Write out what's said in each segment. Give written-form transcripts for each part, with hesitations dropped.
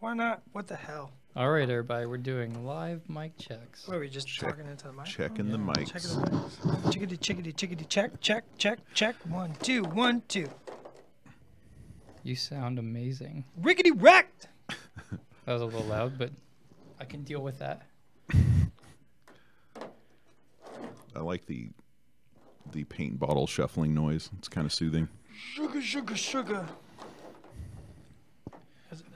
Why not? What the hell? All right, everybody, we're doing live mic checks. What are we just talking into the mic? Checking the mics. Checking the mics. Chickadee, chickadee, chickadee, check, check, check, check. 1, 2, 1, 2. You sound amazing. Rickety wrecked. That was a little loud, but I can deal with that. I like the paint bottle shuffling noise. It's kind of soothing. Sugar, sugar, sugar.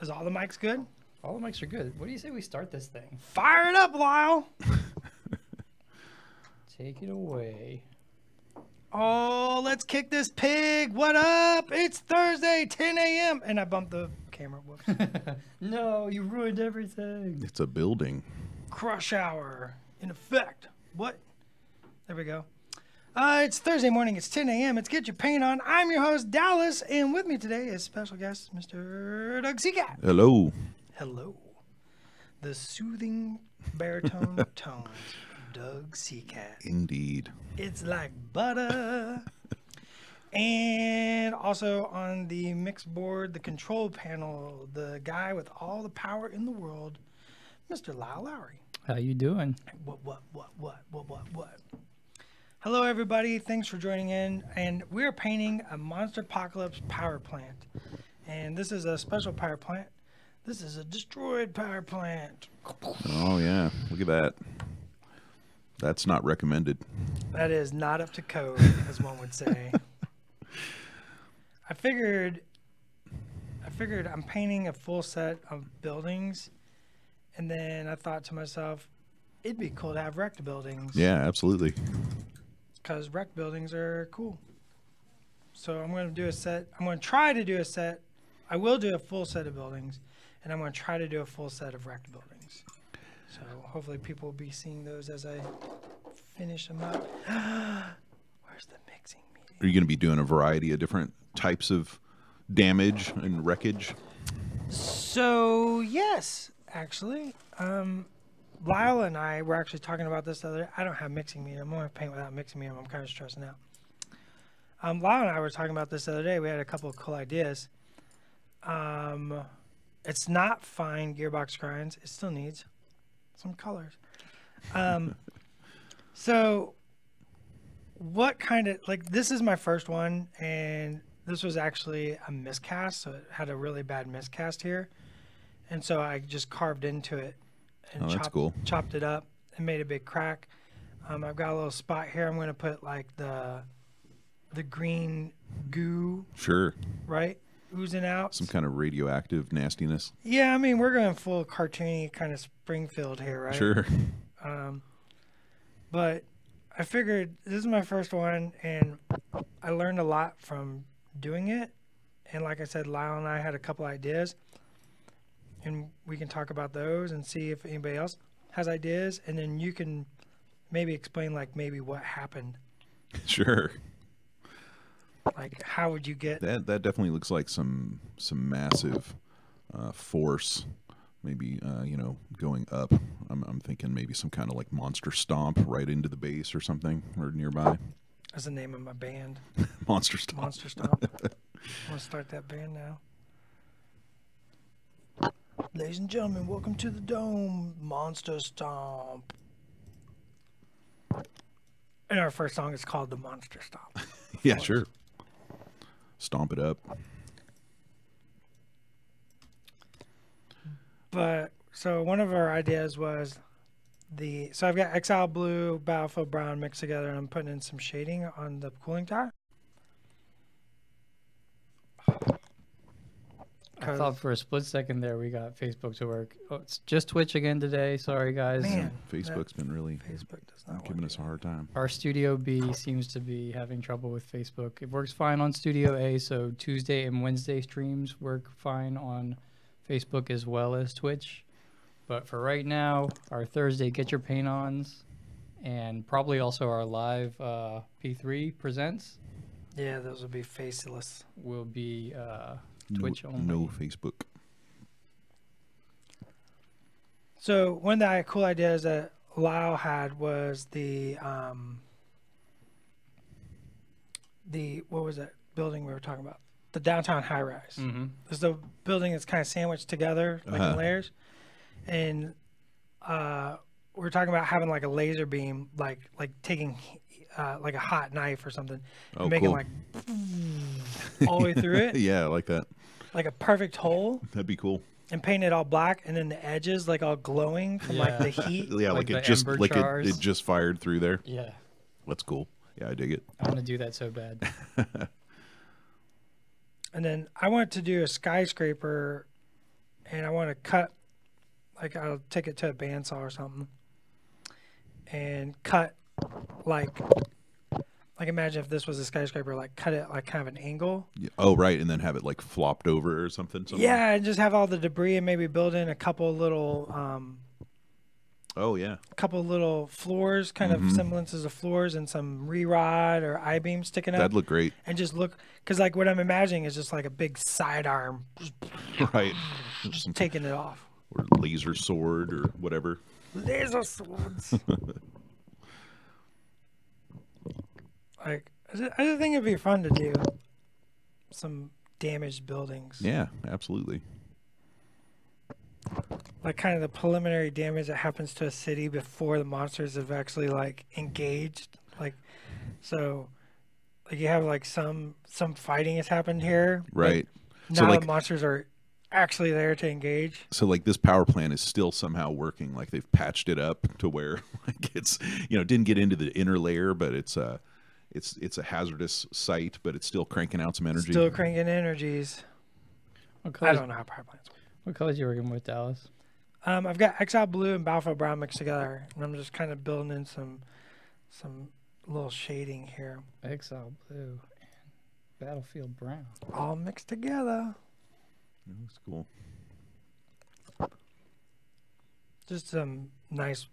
Is all the mics good? All the mics are good. What do you say we start this thing? Fire it up, Lyle. Take it away. Oh, let's kick this pig. What up? It's Thursday, 10 a.m. And I bumped the camera. Whoops. No, you ruined everything. It's a building. Crush hour in effect. What? There we go. It's Thursday morning. It's 10 a.m. It's Get Your Paint On. I'm your host, Dallas. And with me today is special guest, Mr. Doug Seacat. Hello. Hello. The soothing baritone tones of Doug Seacat. Indeed. It's like butter. And also on the mix board, the control panel, the guy with all the power in the world, Mr. Lyle Lowry. How you doing? What? Hello, everybody. Thanks for joining in. And we're painting a Monsterpocalypse power plant. And this is a special power plant. This is a destroyed power plant. Oh, yeah. Look at that. That's not recommended. That is not up to code, as one would say. I figured I'm painting a full set of buildings. And then I thought to myself, it'd be cool to have wrecked buildings. Yeah, absolutely. Because wrecked buildings are cool. So I'm going to do a set. I'm going to try to do a set. I will do a full set of buildings. And I'm going to try to do a full set of wrecked buildings. So hopefully people will be seeing those as I finish them up. Where's the mixing meeting? Are you going to be doing a variety of different types of damage and wreckage? So, yes, actually. Lyle and I were actually talking about this the other day. I don't have mixing medium. I'm going to paint without mixing medium. I'm kind of stressing out. Lyle and I were talking about this the other day. We had a couple of cool ideas. It's not fine gearbox grinds. It still needs some colors. So what kind of, like, this is my first one, and this was actually a miscast. So it had a really bad miscast here. And so I just carved into it. And chopped it up and made a big crack. I've got a little spot here. I'm going to put like the green goo. Sure. Right? Oozing out. Some kind of radioactive nastiness. Yeah, I mean, we're going full cartoony kind of Springfield here, right? Sure. But I figured this is my first one, and I learned a lot from doing it. And like I said, Lyle and I had a couple ideas. And we can talk about those and see if anybody else has ideas. And then you can maybe explain, like, maybe what happened. Sure. Like, how would you get... That definitely looks like some massive force. Maybe, going up. I'm thinking maybe some kind of, like, monster stomp right into the base or something, or nearby. That's the name of my band. Monster Stomp. Monster Stomp. I'm going to start that band now. Ladies and gentlemen, welcome to the Dome, Monster Stomp. And our first song is called The Monster Stomp. Yeah, sure. Stomp it up. But, so one of our ideas was so I've got Exile Blue, Battlefield Brown mixed together, and I'm putting in some shading on the cooling tower. I thought for a split second there we got Facebook to work. Oh, it's just Twitch again today. Sorry, guys. Man, Facebook's been really Facebook does not giving us a hard time. Our Studio B seems to be having trouble with Facebook. It works fine on Studio A, so Tuesday and Wednesday streams work fine on Facebook as well as Twitch. But for right now, our Thursday Get Your Paint Ons and probably also our live P3 presents. Yeah, those will be faceless. Will be... Twitch only. No Facebook. So one of the cool ideas that Lyle had was the what was that building we were talking about? the downtown high rise. Mm-hmm. There's the building that's kind of sandwiched together, like in layers. And we're talking about having like a laser beam, like taking like a hot knife or something, and making cool. like all the way through it, Yeah, I like that. like a perfect hole, That'd be cool. and paint it all black, and then the edges like all glowing from like the heat. Yeah, Like like it the just ember like jars. it just fired through there. Yeah. That's cool. Yeah, I dig it. I want to do that so bad. And then I want to do a skyscraper, and I want to cut, like I'll take it to a bandsaw or something, and cut like imagine if this was a skyscraper, like cut it like kind of an angle. Yeah. Oh, right, and then have it like flopped over or something. Somewhere. Yeah, and just have all the debris and maybe build in a couple little Oh yeah. floors, kind of semblances of floors, and some re-rod or I-beam sticking up. That'd look great. And just look, because like what I'm imagining is just like a big sidearm Right. Some, taking it off. or laser sword or whatever. Laser swords. Like, I just think it'd be fun to do some damaged buildings. Yeah, absolutely. Like kind of the preliminary damage that happens to a city before the monsters have actually like engaged. Like, so like you have like some fighting has happened here. Right. Now So like the monsters are actually there to engage. so like this power plant is still somehow working. Like they've patched it up to where like it's didn't get into the inner layer, but it's a hazardous site, but it's still cranking out some energy. Still cranking energies. What I colors, don't know how power plants work. what colors you working with, Dallas? I've got Exile Blue and Battlefield Brown mixed together, and I'm just kind of building in some little shading here, Exile Blue and Battlefield Brown. all mixed together. That's cool. Just some nice,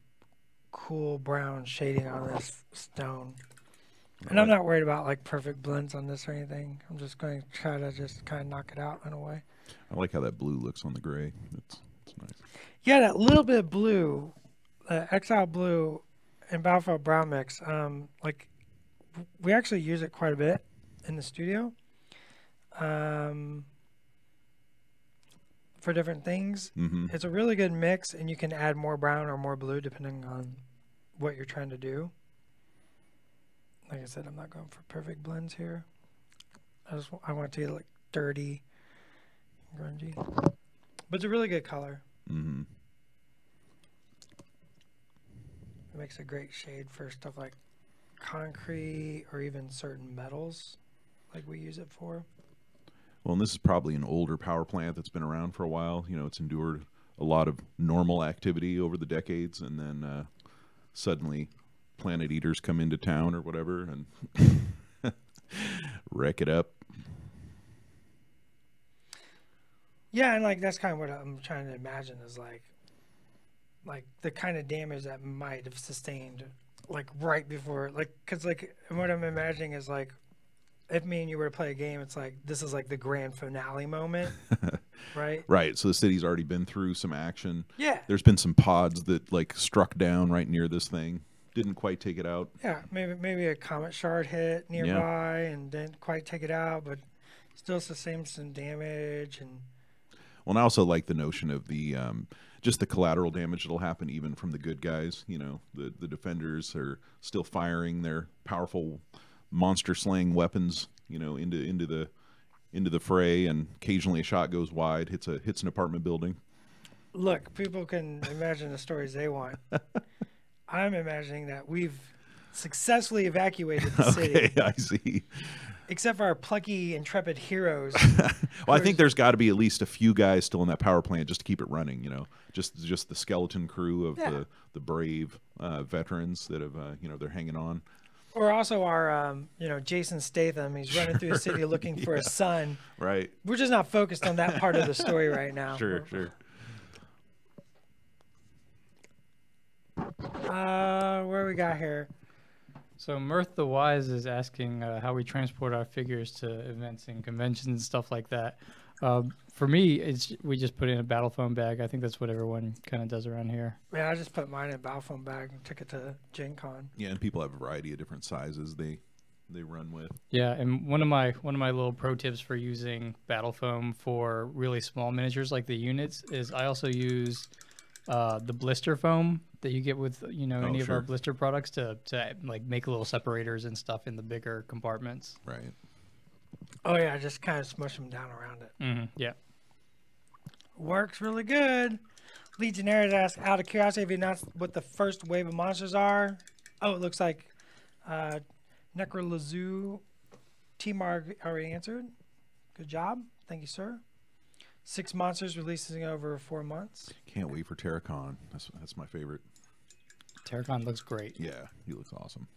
cool brown shading on this stone. And I'm not worried about like perfect blends on this or anything. I'm just going to try to just kind of knock it out in a way. I like how that blue looks on the gray. It's nice. Yeah, that little bit of blue, Exile Blue and Battlefield Brown mix, like we actually use it quite a bit in the studio for different things. Mm-hmm. It's a really good mix, and you can add more brown or more blue depending on what you're trying to do. Like I said, I'm not going for perfect blends here. I want it to get like dirty, grungy, but it's a really good color. Mm-hmm. It makes a great shade for stuff like concrete or even certain metals, like we use it for. Well, and this is probably an older power plant that's been around for a while. It's endured a lot of normal activity over the decades, and then suddenly planet eaters come into town or whatever and wreck it up. Yeah, and like that's kind of what I'm trying to imagine is like the kind of damage that might have sustained like right before, like, because like what I'm imagining is like if me and you were to play a game, it's like this is like the grand finale moment, right? Right. So the city's already been through some action. Yeah. There's been some pods that like struck down right near this thing. Didn't quite take it out. Yeah, maybe a comet shard hit nearby and didn't quite take it out, but still sustained some damage. And well, and I also like the notion of the just the collateral damage that'll happen even from the good guys. The defenders are still firing their powerful monster slaying weapons, into the fray, and occasionally a shot goes wide, hits an apartment building. Look, people can imagine the stories they want. I'm imagining that we've successfully evacuated the city. Okay, I see. Except for our plucky, intrepid heroes. Well, I think there's got to be at least a few guys still in that power plant just to keep it running. Just the skeleton crew of the brave veterans that have they're hanging on. Or also our Jason Statham. He's running through the city looking for his son. Right. We're just not focused on that part of the story right now. Sure. Where we got here? So Mirth the Wise is asking how we transport our figures to events and conventions and stuff like that. For me, we just put it in a battle phone bag. I think that's what everyone kind of does around here. Yeah, I just put mine in a battle phone bag and took it to Gen Con. Yeah, and people have a variety of different sizes they they run with. Yeah, and one of my little pro tips for using battle foam for really small miniatures like the units is I also use the blister foam that you get with any of our Sure. blister products to like make little separators and stuff in the bigger compartments. Right. Oh yeah, just kind of smush them down around it. Yeah. Works really good. Legionnaires ask, out of curiosity, have you announced what the first wave of monsters are? Oh, it looks like Necrolazoo T-Marg already answered. Good job. Thank you, sir. 6 monsters releasing over 4 months. Can't wait for Terracon. That's my favorite. Terracon looks great. Yeah, he looks awesome.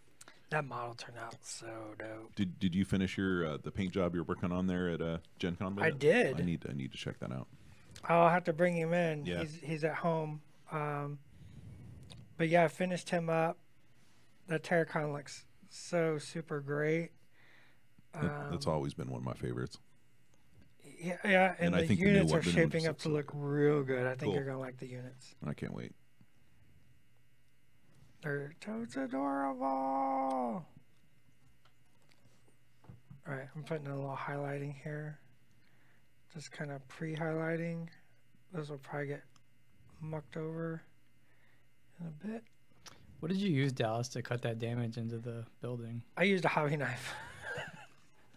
That model turned out so dope. Did you finish your the paint job you're working on there at Gen Con? I did. I need to check that out. I'll have to bring him in. Yeah. He's at home. But yeah, I finished him up. That Terracon looks so super great. That's always been one of my favorites. Yeah, and I the think the new units one- are the new shaping one's up to so look good. real good. I think Cool. you're gonna like the units. I can't wait. They're totes adorable. All right, I'm putting a little highlighting here. Just kind of pre-highlighting. This will probably get mucked over in a bit. What did you use, Dallas, to cut that damage into the building? I used a hobby knife.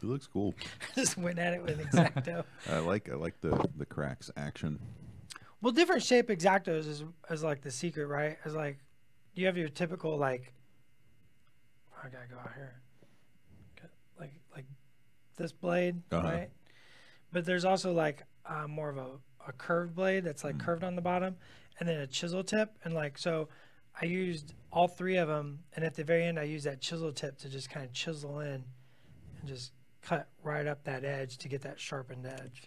It looks cool. Just went at it with an X-Acto. I like the cracks action. Well, different shape X-Actos is like the secret, right? Is like you have your typical like. I gotta go out here. Like this blade, right? But there's also like more of a curved blade that's like curved on the bottom, and then a chisel tip, and like so. I used all 3 of them, and at the very end, I used that chisel tip to just kind of chisel in and just cut right up that edge to get that sharpened edge.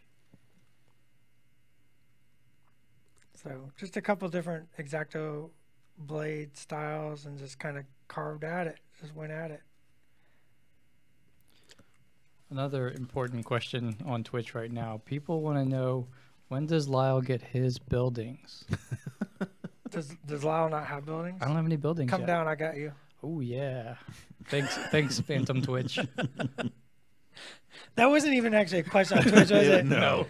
So just a couple different X-Acto blade styles and just kind of carved at it, just went at it. Another important question on Twitch right now. People want to know, when does Lyle get his buildings? Does Lyle not have buildings? I don't have any buildings Come yet. down, I got you. Oh, yeah. Thanks, Phantom Twitch. That wasn't even actually a question on Twitch, was it? No.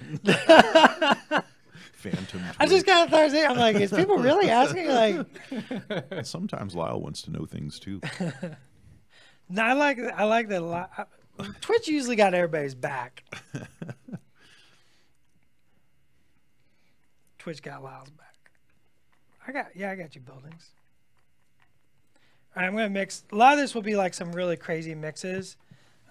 Phantom. I just kind of thought, I'm like, is people really asking? Like, Sometimes Lyle wants to know things too. no, I like that. Twitch usually got everybody's back. Twitch got Lyle's back. I got you buildings. All right, I'm gonna mix. A lot of this will be like some really crazy mixes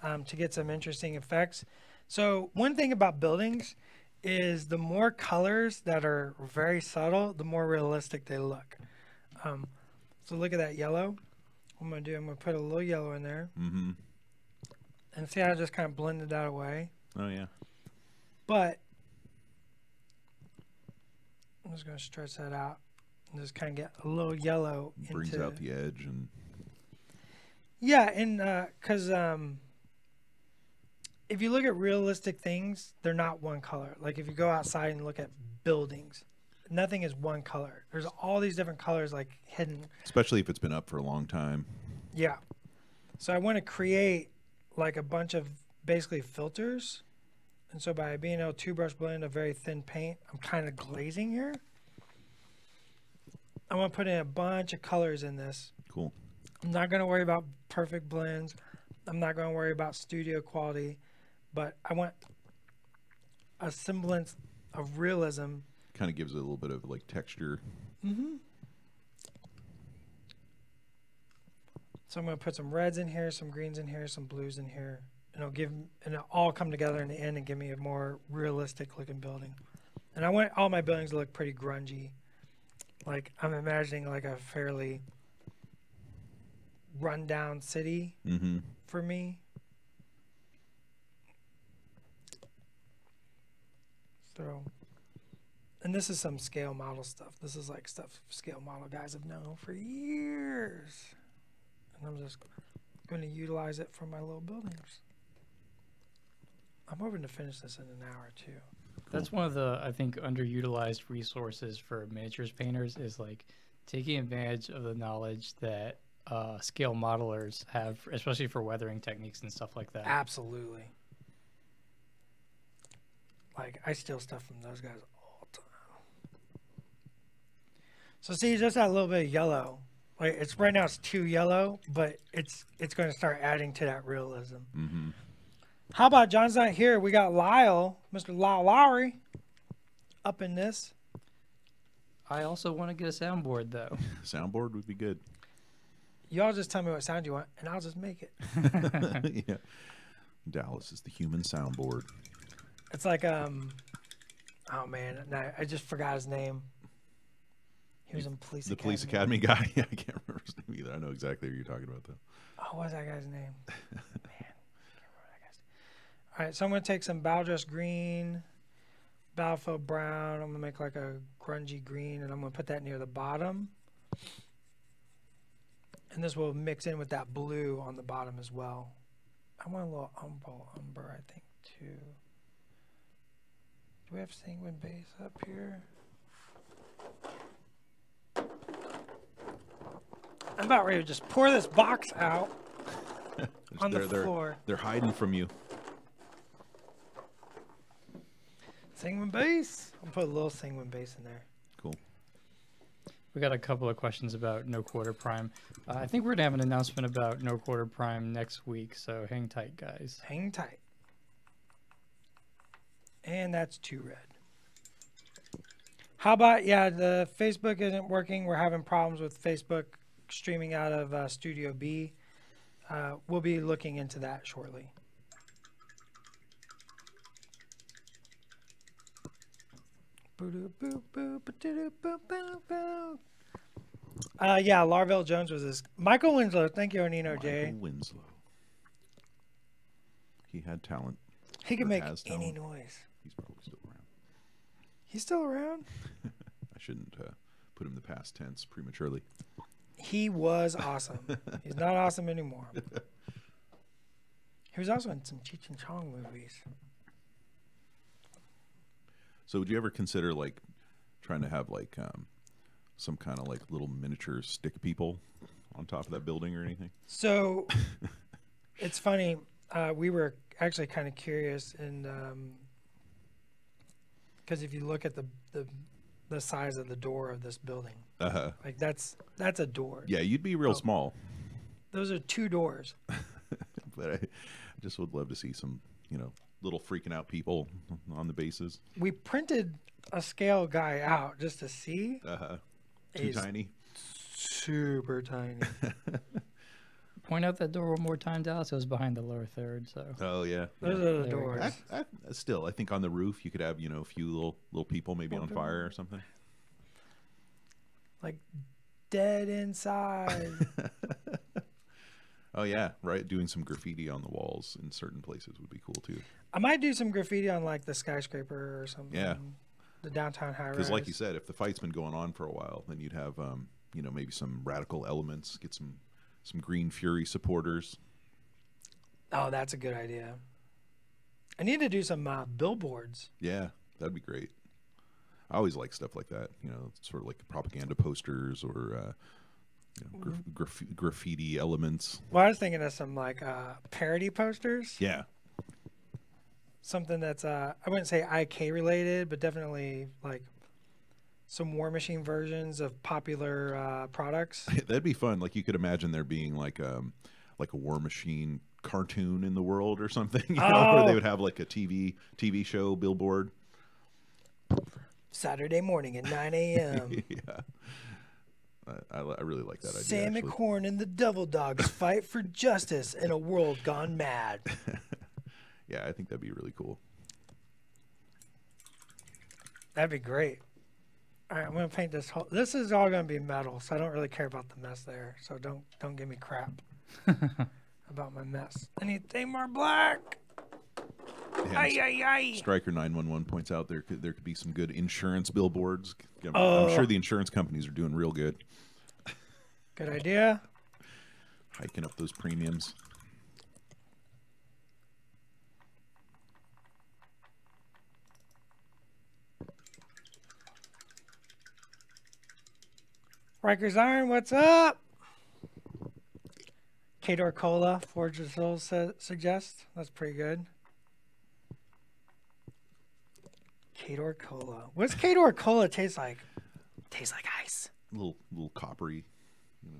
to get some interesting effects. So one thing about buildings is the more colors that are very subtle, the more realistic they look. So look at that yellow. What I'm gonna put a little yellow in there. Mm-hmm. And see how I just kind of blended that away. Oh yeah. But I'm just gonna stretch that out and just kind of get a little yellow. Brings into, out the edge and. Yeah, and because if you look at realistic things, they're not one color. Like if you go outside and look at buildings, nothing is one color. There's all these different colors like hidden. Especially if it's been up for a long time. Yeah. So I want to create like a bunch of basically filters. And so by being able to 2-brush blend a very thin paint, I'm kind of glazing here. I want to put in a bunch of colors in this. Cool. I'm not going to worry about perfect blends. I'm not going to worry about studio quality, but I want a semblance of realism. Kind of gives it a little bit of like texture. Mm-hmm. So I'm going to put some reds in here, some greens in here, some blues in here, and it'll all come together in the end and give me a more realistic looking building. And I want all my buildings to look pretty grungy. Like I'm imagining like a fairly rundown city Mm-hmm. for me. So, and this is some scale model stuff. This is like stuff scale model guys have known for years. And I'm just going to utilize it for my little buildings. I'm hoping to finish this in an hour or two. That's one of the, I think, underutilized resources for miniatures painters is like taking advantage of the knowledge that scale modelers have, especially for weathering techniques and stuff like that. Absolutely. Like, I steal stuff from those guys all the time. So see, just that little bit of yellow. Like, it's right now it's too yellow, but it's going to start adding to that realism. Mm-hmm. How about John's not here? We got Lyle, Mr. Lyle Lowry, up in this. I also want to get a soundboard though. Soundboard would be good. Y'all just tell me what sound you want, and I'll just make it. Yeah. Dallas is the human soundboard. It's like oh man, I just forgot his name. He was in Police Academy. The Police Academy guy. Yeah, I can't remember his name either. I know exactly who you're talking about though. Oh, what's that guy's name? Man, I can't remember that guy's name. All right, so I'm gonna take some Baldress green, Battlefield brown. I'm gonna make like a grungy green, and I'm gonna put that near the bottom. And this will mix in with that blue on the bottom as well. I want a little umber, I think, too. Do we have Sanguine Base up here? I'm about ready to just pour this box out on the floor. They're hiding from you. Sanguine Base. I'll put a little Sanguine Base in there. Cool. We got a couple of questions about No Quarter Prime. I think we're going to have an announcement about No Quarter Prime next week, so hang tight, guys. Hang tight. And that's 2 red. How about, yeah, the Facebook isn't working. We're having problems with Facebook streaming out of Studio B. We'll be looking into that shortly. Yeah, Larville Jones was this. Michael Winslow. Thank you, Onino J. Michael Winslow. He had talent. He can make has any talent. noise. He's probably still around. He's still around? I shouldn't put him in the past tense prematurely. He was awesome. He's not awesome anymore. He was also in some Cheech and Chong movies. So would you ever consider like trying to have like some kind of like little miniature stick people on top of that building or anything? So it's funny. We were actually kind of curious, and because if you look at the size of the door of this building, like that's a door. Yeah, you'd be real small. Those are 2 doors. But I just would love to see some, little freaking out people on the bases. We printed a scale guy out just to see. Too He's tiny. Super tiny. Point out that door one more time, Dallas. It was behind the lower third, so. Oh yeah. Those are the doors. I think on the roof you could have a few little people maybe on fire or something. Like dead inside. Oh yeah, right. Doing some graffiti on the walls in certain places would be cool too. I might do some graffiti on like the skyscraper or something. Yeah. The downtown high rise. Because like you said, if the fight's been going on for a while, then you'd have maybe some radical elements, get some Green Fury supporters. Oh, that's a good idea. I need to do some billboards. Yeah, that'd be great. I always like stuff like that. Sort of like propaganda posters or graffiti elements. Well, I was thinking of some like parody posters. Yeah. Something that's I wouldn't say IK related, but definitely like some War Machine versions of popular products. That'd be fun. Like you could imagine there being like a War Machine cartoon in the world or something, where they would have like a TV show billboard. Saturday morning at 9 a.m. Yeah. I really like that idea. Sam McCorn and the Devil Dogs fight for justice in a world gone mad. Yeah, I think that'd be really cool. That'd be great. All right, I'm gonna paint this whole. This is all gonna be metal, so I don't really care about the mess there. So don't give me crap about my mess. Anything more black? Striker 911 points out there could be some good insurance billboards. I'm sure the insurance companies are doing real good. Good idea. Hiking up those premiums. Rikers Iron, what's up? Cador Cola, Forge of Souls suggests. That's pretty good. Cador Cola. What's Cador Cola taste like? Tastes like ice. A little coppery. You know.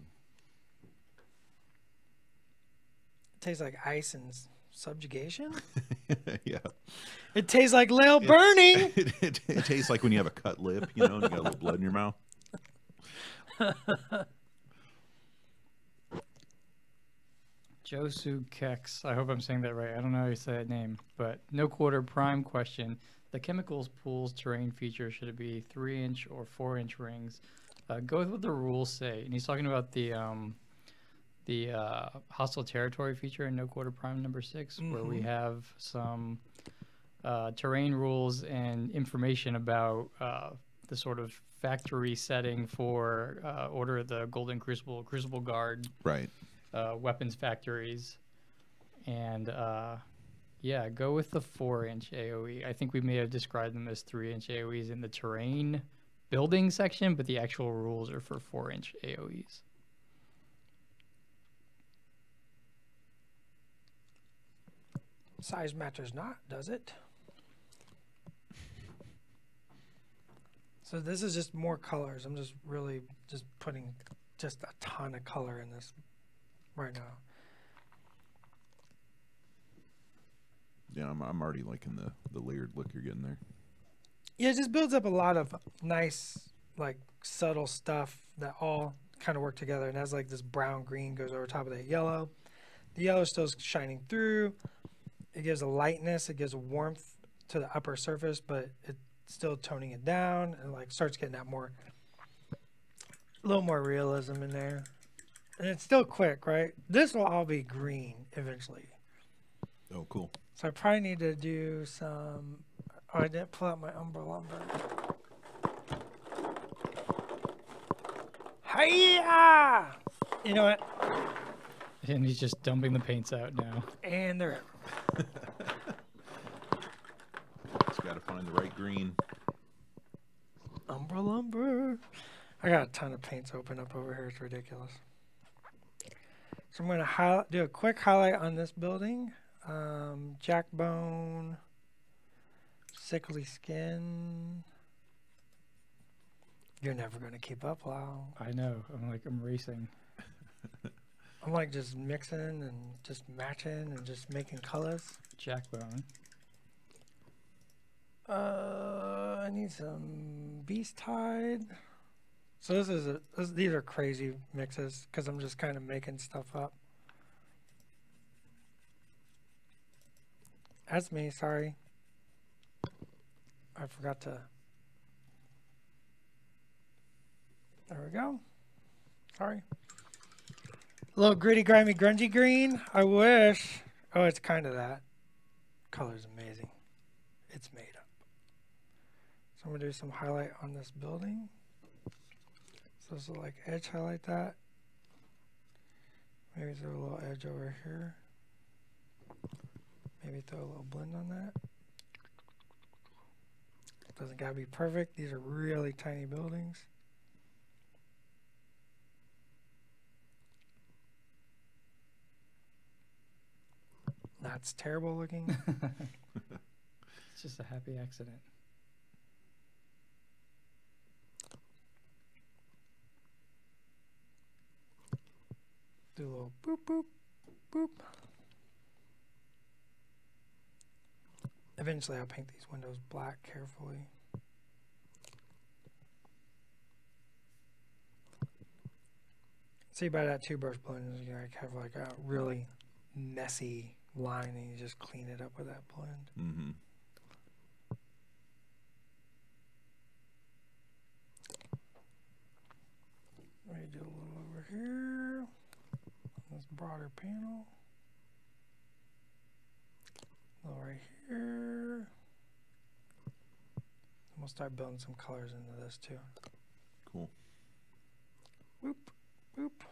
Tastes like ice and subjugation. Yeah. It tastes like Lil burning. It tastes like when you have a cut lip, you know, and you got a little blood in your mouth. Josu Kex, I hope I'm saying that right. I don't know how you say that name, but no quarter prime question. The chemicals pools terrain feature, should it be 3-inch or 4-inch rings? Go with what the rules say. And he's talking about the hostile territory feature in no quarter prime number 6, where we have some terrain rules and information about the sort of factory setting for Order of the Golden Crucible, Crucible Guard, Right. Weapons factories, and yeah, go with the 4-inch AoE. I think we may have described them as 3-inch AoEs in the terrain building section, but the actual rules are for 4-inch AoEs. Size matters not, does it? So this is just more colors. I'm just really just putting just a ton of color in this right now. Yeah, I'm already liking the layered look you're getting there. Yeah, it just builds up a lot of nice, like, subtle stuff that all kind of work together. And has like this brown green goes over top of that yellow. The yellow still shining through. It gives a lightness. It gives a warmth to the upper surface, but it's still toning it down and like starts getting that more, a little more realism in there. And it's still quick, right? This will all be green eventually. Oh, cool. So I probably need to do some. Oh, I didn't pull out my umbrella. Hiya! You know what? And he's just dumping the paints out now. And they're Just got to find the right green. umbrella. I got a ton of paints open up over here. It's ridiculous. So I'm going to do a quick highlight on this building. Jackbone, sickly skin. You're never going to keep up, Lau. I know. I'm racing. I'm like just mixing and just matching and just making colors. Jackbone. I need some beast hide. So these are crazy mixes because I'm just kind of making stuff up. That's me, sorry. I forgot to. There we go. Sorry. A little gritty, grimy, grungy green. I wish. Oh, it's kind of that. Color's amazing. It's made up. So I'm going to do some highlight on this building. So this will like edge highlight that. Maybe throw a little edge over here. Maybe throw a little blend on that. Doesn't gotta be perfect. These are really tiny buildings. That's terrible looking. It's just a happy accident. Do a little boop, boop, boop. Eventually I'll paint these windows black carefully. See, by that 2-brush blend, you have like a really messy line and you just clean it up with that blend. Mm-hmm. Let me do a little over here. This broader panel. A little right here. And we'll start building some colors into this too. Cool. Whoop, whoop.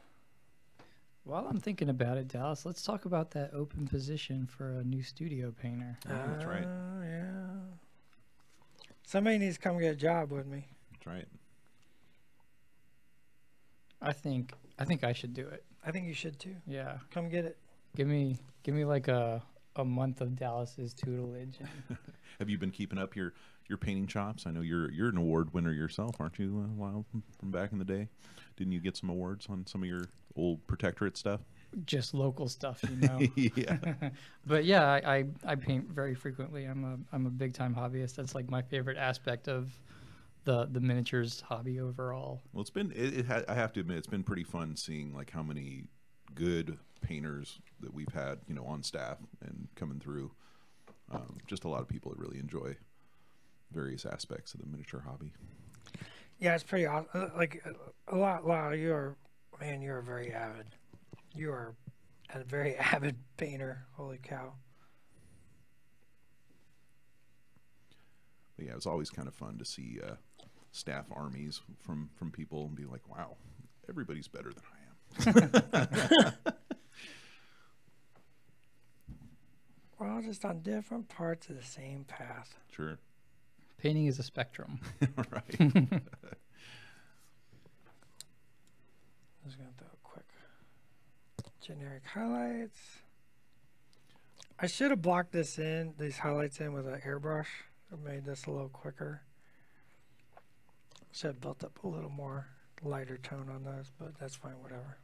While I'm thinking about it, Dallas, let's talk about that open position for a new studio painter. That's right. Yeah. Somebody needs to come get a job with me. That's right. I think I should do it. I think you should too. Yeah. Come get it. Give me like a month of Dallas's tutelage. And Have you been keeping up your painting chops? I know you're an award winner yourself, aren't you? A while from back in the day, didn't you get some awards on some of your old protectorate stuff? just local stuff, you know. Yeah. But yeah, I paint very frequently. I'm a big time hobbyist. That's like my favorite aspect of the miniatures hobby overall. Well, it's been I have to admit, it's been pretty fun seeing like how many good painters that we've had, you know, on staff and coming through. Just a lot of people that really enjoy various aspects of the miniature hobby. Yeah, it's pretty awesome. Like a lot. You're very avid. You are a very avid painter. Holy cow! But yeah, it's always kind of fun to see staff armies from people and be like, wow, everybody's better than I am. We're all just on different parts of the same path. Sure. Painting is a spectrum. Right. I'm just gonna throw a quick generic highlights. I should have blocked these highlights in with an airbrush. It made this a little quicker. Should have built up a little more lighter tone on those, but that's fine, whatever.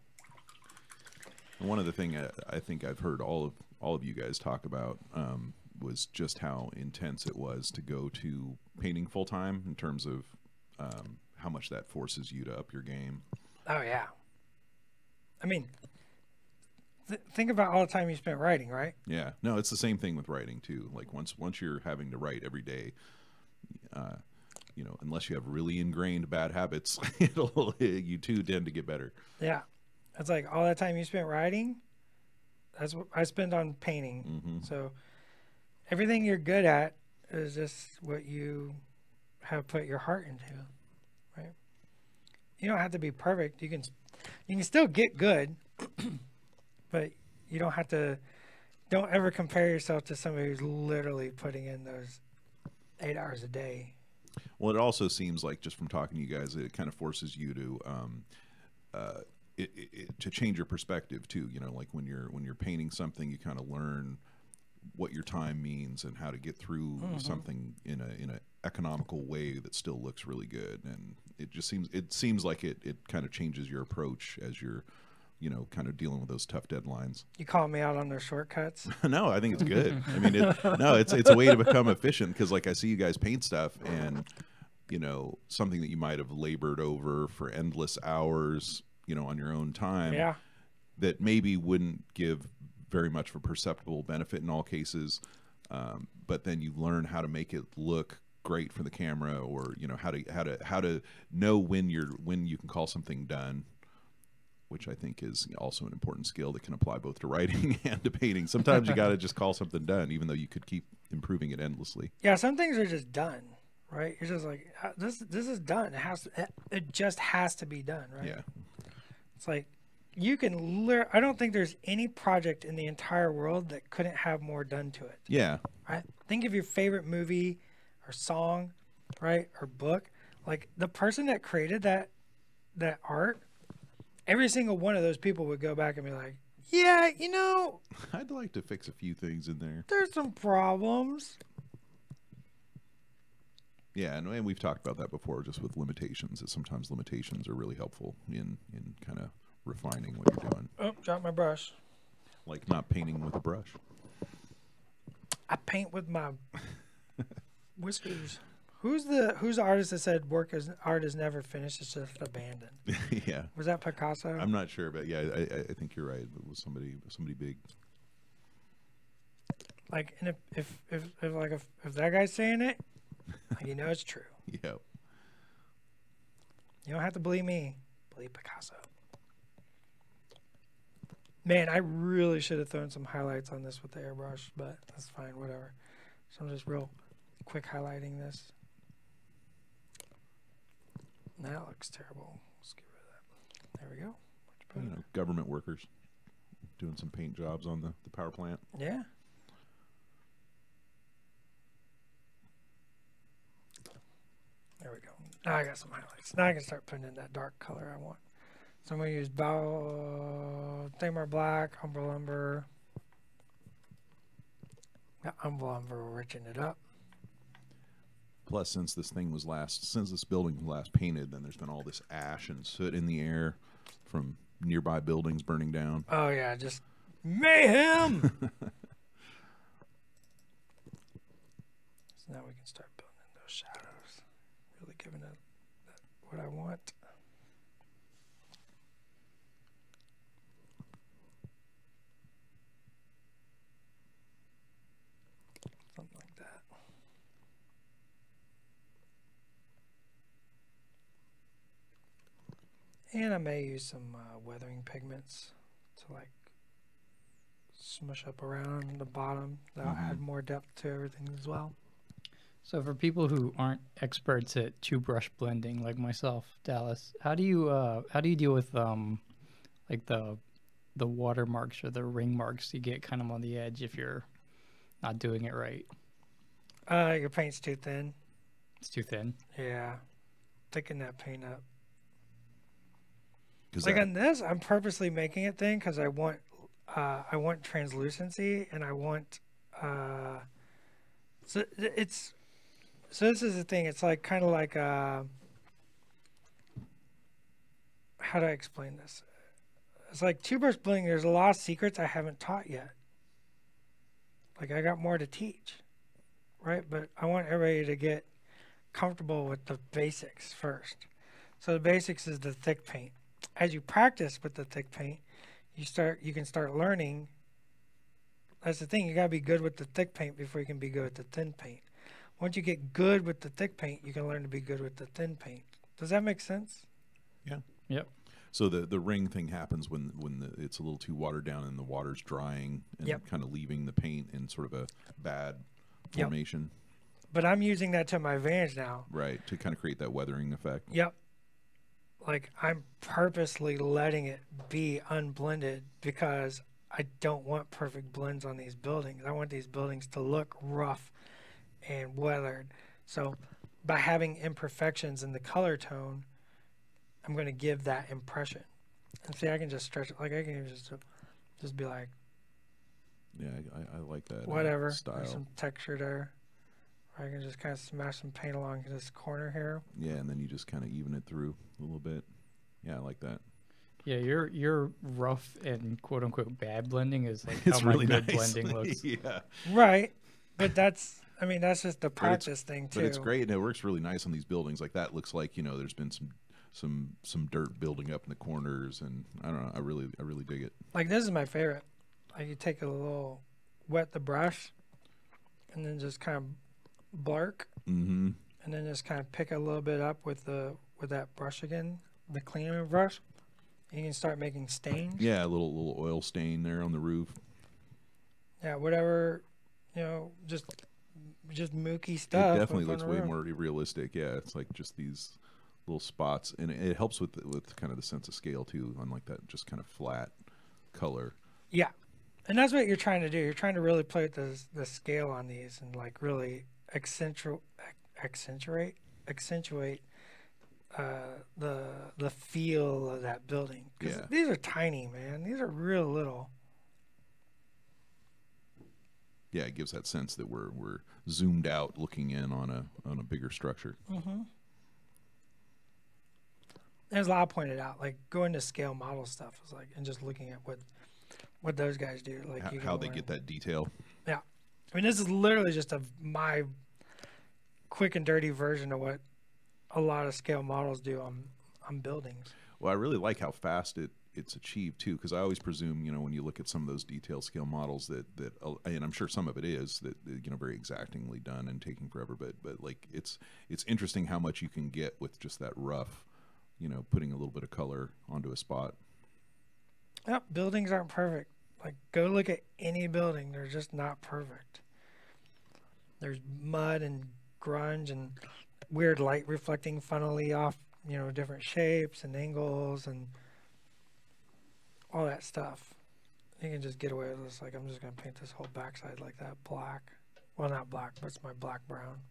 And one of the things I think I've heard all of you guys talk about was just how intense it was to go to painting full time in terms of how much that forces you to up your game. Oh yeah. I mean, think about all the time you spent writing, right? Yeah. No, it's the same thing with writing too. Like once you're having to write every day, you know, unless you have really ingrained bad habits, you too tend to get better. Yeah. It's like all that time you spent writing, that's what I spend on painting. Mm-hmm. So everything you're good at is just what you have put your heart into, right? You don't have to be perfect. You can still get good, but you don't have to. Don't ever compare yourself to somebody who's literally putting in those 8 hours a day. Well, it also seems like just from talking to you guys, it kind of forces you to change your perspective too. You know, like when you're painting something, you kind of learn what your time means and how to get through something in a economical way that still looks really good. And it seems like it kind of changes your approach as you're, you know, kind of dealing with those tough deadlines. You call me out on their shortcuts? No, I think it's good. I mean, it's a way to become efficient, because like I see you guys paint stuff and, you know, something that you might have labored over for endless hours, you know, on your own time, Yeah. that maybe wouldn't give very much of a perceptible benefit in all cases, but then you learn how to make it look great for the camera, or you know how to know when you can call something done, which I think is also an important skill that can apply both to writing and to painting. Sometimes you got to just call something done, even though you could keep improving it endlessly. Yeah, some things are just done, right? You're just like, this is done. It just has to be done, right? Yeah. It's like you can I don't think there's any project in the entire world that couldn't have more done to it. Yeah. Right? Think of your favorite movie or song, right? Or book. Like the person that created that art, every single one of those people would go back and be like, yeah, you know, I'd like to fix a few things in there. there's some problems. Yeah, and we've talked about that before, just with limitations, that sometimes limitations are really helpful in kind of refining what you're doing. Oh, dropped my brush. Like not painting with a brush. I paint with my whiskers. Who's the artist that said art is never finished, it's just abandoned? Yeah. Was that Picasso? I'm not sure, but yeah, I think you're right. It was somebody big. Like, and if that guy's saying it, you know it's true. Yeah. You don't have to believe me. Believe Picasso. Man, I really should have thrown some highlights on this with the airbrush, but that's fine, whatever. So I'm just real quick highlighting this. That looks terrible. Let's get rid of that. There we go. Much You better. know, government workers doing some paint jobs on the power plant. Yeah. There we go. Now I got some highlights. Now I can start putting in that dark color I want. So I'm going to use Thamar Black, Umber Lumber. Got Umber Lumber, richen it up. Plus, since this building was last painted, then there's been all this ash and soot in the air from nearby buildings burning down. Oh yeah, just mayhem. So now we can start building in those shadows. Really giving it what I want. Something like that. And I may use some weathering pigments to like smush up around the bottom. That'll add more depth to everything as well. So for people who aren't experts at two brush blending like myself, Dallas, how do you deal with like the watermarks or the ring marks you get kind of on the edge if you're not doing it right? Your paint's too thin. It's too thin. Yeah, thicken that paint up. Like on this, I'm purposely making it thin because I want translucency and I want so this is the thing. It's like kind of like how do I explain this? It's like two brush blending. There's a lot of secrets I haven't taught yet. Like I got more to teach, right? But I want everybody to get comfortable with the basics first. So the basics is the thick paint. As you practice with the thick paint, you can start learning. That's the thing. You gotta be good with the thick paint before you can be good with the thin paint. Once you get good with the thick paint, you can learn to be good with the thin paint. Does that make sense? Yeah. Yep. So the ring thing happens when it's a little too watered down and the water's drying and kind of leaving the paint in sort of a bad formation. But I'm using that to my advantage now. Right, to kind of create that weathering effect. Yep. Like I'm purposely letting it be unblended because I don't want perfect blends on these buildings. I want these buildings to look rough and weathered. So by having imperfections in the color tone, I'm going to give that impression. And see, I can just stretch it. Like I can just be like, yeah, I like that whatever. style. There's some texture there. Or I can just kind of smash some paint along this corner here. Yeah, and then you just kind of even it through a little bit. Yeah, I like that. Yeah, your rough and quote unquote bad blending is like It's how my really good nice. blending looks. Yeah. Right. But that's just the practice thing too. But it's great and it works really nice on these buildings. Like that looks like, there's been some dirt building up in the corners, and I don't know, I really dig it. Like this is my favorite. Like you take a little, wet the brush, and then just kind of blark, and then just kind of pick a little bit up with that brush again, the cleaner brush. And you can start making stains. Yeah, a little oil stain there on the roof. Yeah, whatever, just mooky stuff. It definitely looks way more realistic. Yeah, it's like just these little spots, and it helps with kind of the sense of scale too, unlike that just kind of flat color. Yeah, and that's what you're trying to do. You're trying to really play with the scale on these and like really accentuate the feel of that building. 'Cause these are tiny, man. These are real little. Yeah, it gives that sense that we're zoomed out, looking in on a bigger structure. As Lau pointed out, like going to scale model stuff is like, and just looking at what those guys do, like how they get that detail. Yeah, I mean, this is literally just my quick and dirty version of what a lot of scale models do on buildings. Well, I really like how fast it's achieved too, because I always presume, when you look at some of those detail scale models that and I'm sure some of it is that very exactingly done and taking forever, but like it's interesting how much you can get with just that rough, putting a little bit of color onto a spot. Yep, buildings aren't perfect. Like go look at any building, they're just not perfect. There's mud and grunge and weird light reflecting funnily off, different shapes and angles and all that stuff. You can just get away with this. Like, I'm just going to paint this whole backside like that black. Well, not black, but it's my black brown.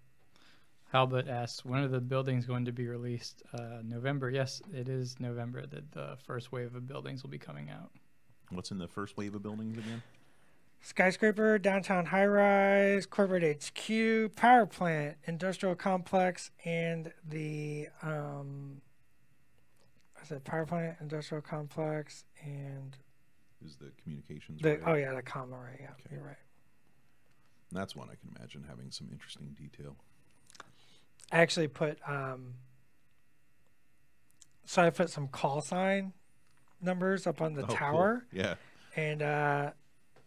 Halbut asks, when are the buildings going to be released? November. Yes, it is November that the first wave of buildings will be coming out. What's in the first wave of buildings again? Skyscraper, downtown high-rise, corporate HQ, power plant, industrial complex, and the I said power plant, industrial complex, and Is the communications the right? oh yeah, the comm array. Yeah, Okay. you're right. That's one I can imagine having some interesting detail. I actually put so I put some call sign numbers up on the Cool. tower, Yeah. and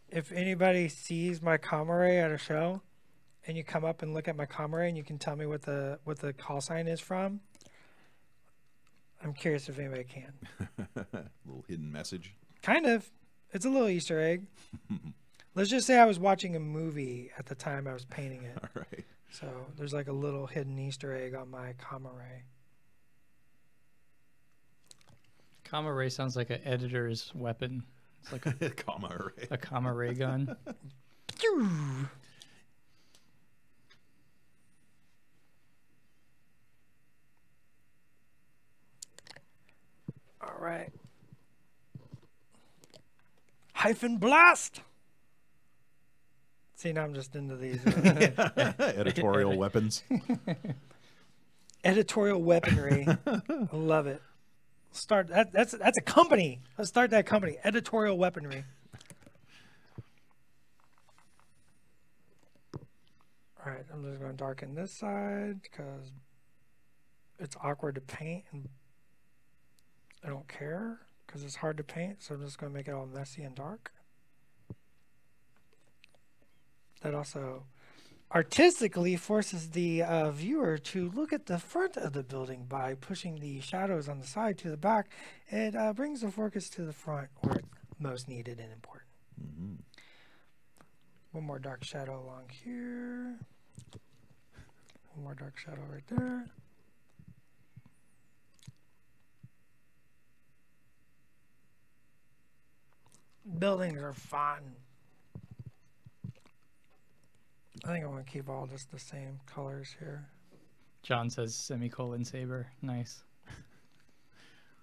if anybody sees my comm array at a show, and you come up and look at my comm array, and you can tell me what the call sign is from. I'm curious if anybody can. Little hidden message. Kind of. It's a little Easter egg. Let's just say I was watching a movie at the time I was painting it. All right. So there's like a little hidden Easter egg on my comm array. Comma ray sounds like an editor's weapon. It's like a, Comma array. a comma ray gun. All right. Hyphen blast. See, now I'm just into these Editorial weapons. editorial weaponry. I love it. Start that. That's a company. Let's start that company. Editorial weaponry. All right, I'm just going to darken this side because it's awkward to paint, and I don't care because it's hard to paint. So I'm just going to make it all messy and dark. That also artistically forces the viewer to look at the front of the building by pushing the shadows on the side to the back. It brings the focus to the front where it's most needed and important. Mm-hmm. One more dark shadow along here. One more dark shadow right there. Buildings are fun. I think I want to keep all just the same colors here. John says semicolon saber. Nice.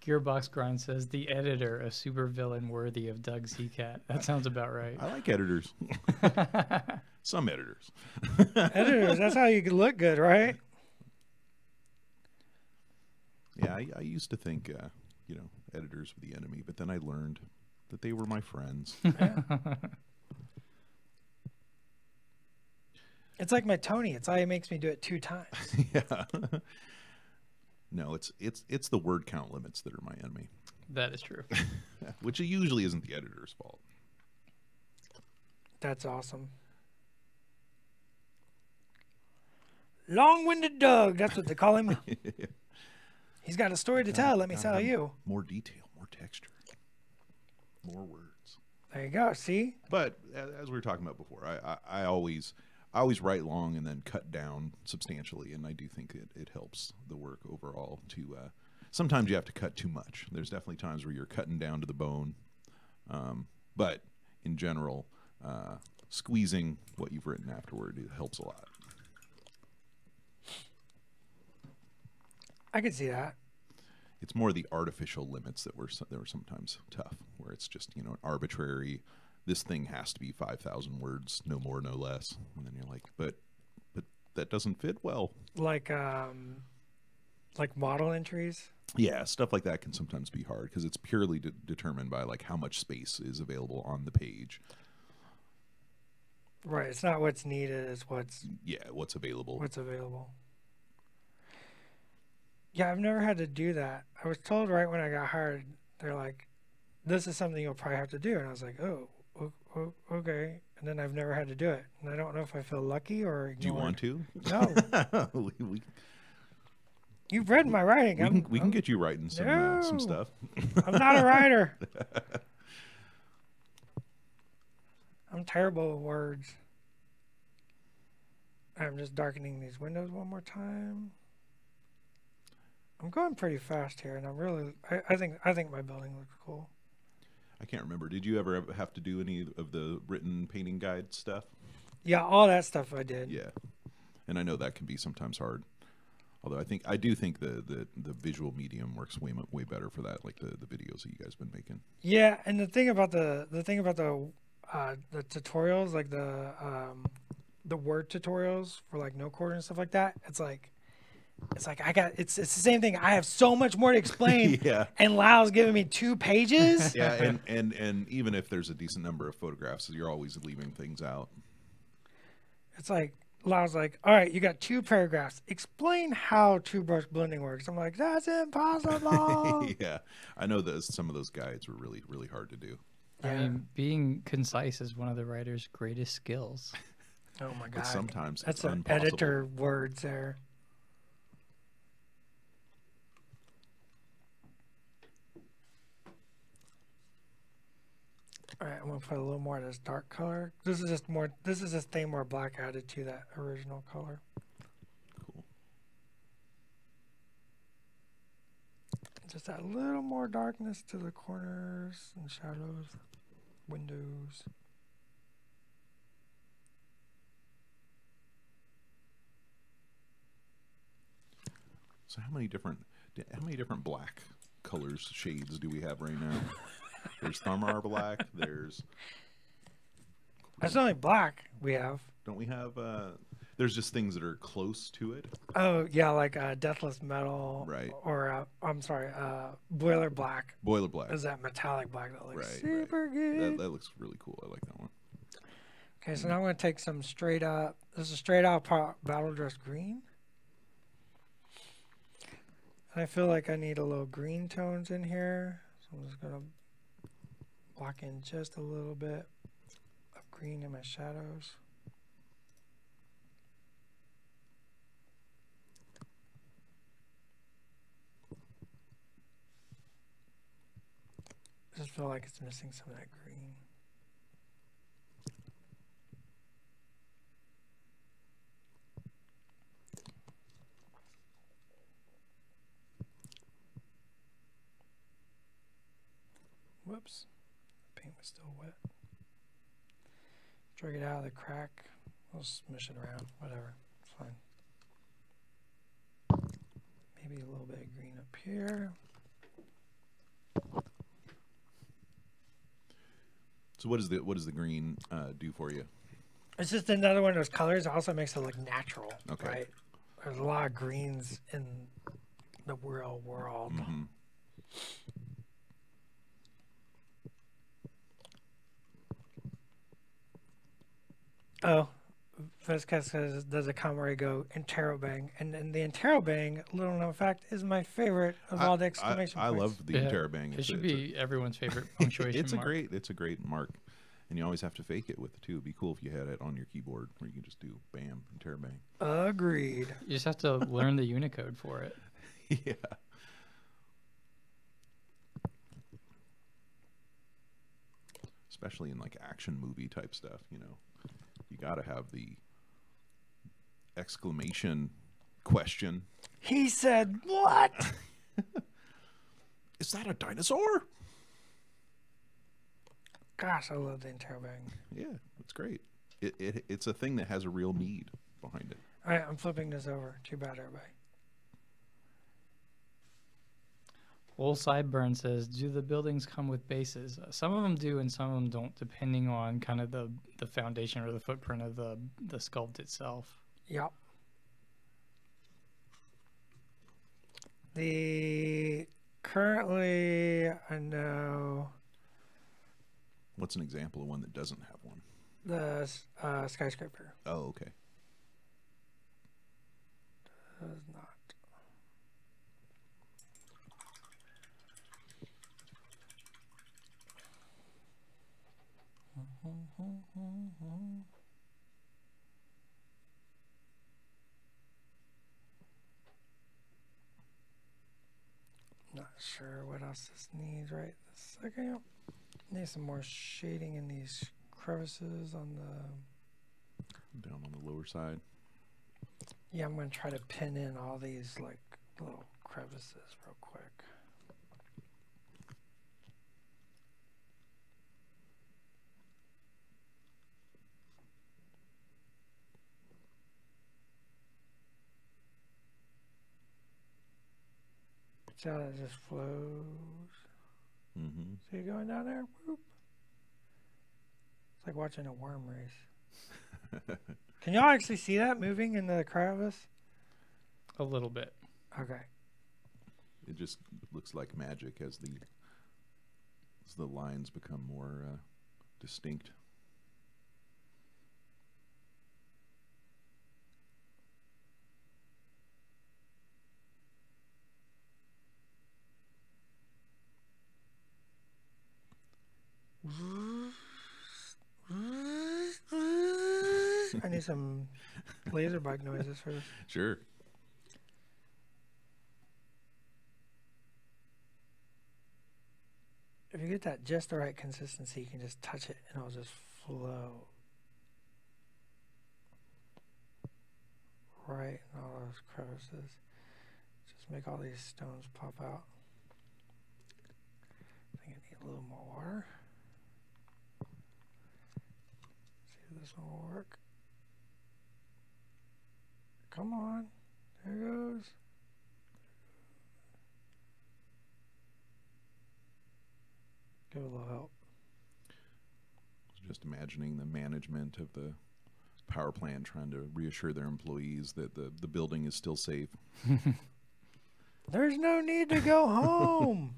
Gearbox Grind says the editor, a supervillain worthy of Doug Seacat. That sounds about right. I like editors. Some editors. Editors, that's how you can look good, right? Yeah, I used to think, editors were the enemy, but then I learned that they were my friends. Yeah. It's like my Tony. It's why it makes me do it 2 times. Yeah. No, it's the word count limits that are my enemy. That is true. Which usually isn't the editor's fault. That's awesome. Long-winded Doug. That's what they call him. He's got a story to tell. Let me tell you. More detail, more texture, more words. There you go. See? But as we were talking about before, I always write long and then cut down substantially, and I do think it helps the work overall. To sometimes you have to cut too much. There's definitely times where you're cutting down to the bone, but in general, squeezing what you've written afterward, it helps a lot. I can see that. It's more the artificial limits that were sometimes tough, where it's just an arbitrary. This thing has to be 5,000 words, no more, no less. And then you're like, but that doesn't fit well. Like model entries. Yeah, stuff like that can sometimes be hard because it's purely determined by like how much space is available on the page. Right. It's not what's needed. It's what's available. What's available. Yeah, I've never had to do that. I was told right when I got hired, they're like, this is something you'll probably have to do. And I was like, oh, okay. And then I've never had to do it. And I don't know if I feel lucky or ignored. Do you want to? No. You've read my writing. We can get you writing some stuff. I'm not a writer. I'm terrible with words. I'm just darkening these windows one more time. I'm going pretty fast here, and I'm really. I think my building looks cool. I can't remember. Did you ever have to do any of the written painting guide stuff? Yeah, all that stuff I did. Yeah, and I know that can be sometimes hard. Although I do think the visual medium works way better for that, like the videos that you guys been making. Yeah, and the thing about the tutorials, like the word tutorials for like no quarter and stuff like that, it's like it's the same thing. I have so much more to explain, Yeah. and Lau's giving me 2 pages. Yeah, and even if there's a decent number of photographs, you're always leaving things out. It's like Lau's like, all right, you got 2 paragraphs. Explain how two-brush blending works. I'm like, that's impossible. Yeah, I know that some of those guides were really hard to do. I mean, being concise is one of the writer's greatest skills. Oh my god. But sometimes that's it's an impossible. editor words there. All right, I'm gonna put a little more of this dark color. This is just thing more black added to that original color. Cool. Just add a little more darkness to the corners and shadows, windows. So how many different black colors, shades do we have right now? There's Thamar black. There's. That's only black we have. Don't we have? There's just things that are close to it. Oh yeah, like Deathless Metal. Right. Or I'm sorry, Boiler Black. Boiler black. Is that metallic black that looks Right. super good? That looks really cool. I like that one. Okay, so now I'm going to take some straight up. This is straight out battle dress green. I feel like I need a little green tones in here, so I'm just going to block in just a little bit of green in my shadows. I just feel like it's missing some of that green. Whoops, the paint was still wet. Drag it out of the crack. We'll smush it around, whatever, it's fine. Maybe a little bit of green up here. So what does the green do for you? It's just another one of those colors. It also makes it look natural, Okay. right? There's a lot of greens in the real world. Mm-hmm. Oh, Vasquez says, does a comment where I go interrobang. And the interrobang, little known fact, is my favorite of all the exclamation I points. love the interrobang. It should be everyone's favorite punctuation It's mark. a great mark, and you always have to fake it with it too. It'd be cool if you had it on your keyboard where you can just do bam interrobang. Agreed. You just have to learn the Unicode for it. Yeah. Especially in like action movie type stuff, you know. You got to have the exclamation question. He said, what? Is that a dinosaur? Gosh, I love the interrobang. Yeah, it's great. It's a thing that has a real need behind it. All right, I'm flipping this over. Too bad, everybody. Old Sideburn says, do the buildings come with bases? Some of them do and some of them don't, depending on kind of the foundation or the footprint of the sculpt itself. Yep. Currently, I know What's an example of one that doesn't have one? the skyscraper Oh, okay. does not. Not sure what else this needs right this second. Need some more shading in these crevices on the. Down on the lower side. Yeah, I'm gonna try to pin in all these like little crevices real quick. See how that just flows? Mm-hmm. See it going down there? Boop. It's like watching a worm race. Can y'all actually see that moving in the crevice? A little bit. Okay. It just looks like magic as the lines become more distinct. I need some laser bike noises first. Sure. If you get that just the right consistency, you can just touch it and it'll just flow. Right in all those crevices. Just make all these stones pop out. I think I need a little more water. See if this one will work. Come on. There it goes. Give it a little help. Just imagining the management of the power plant trying to reassure their employees that the building is still safe. There's no need to go home.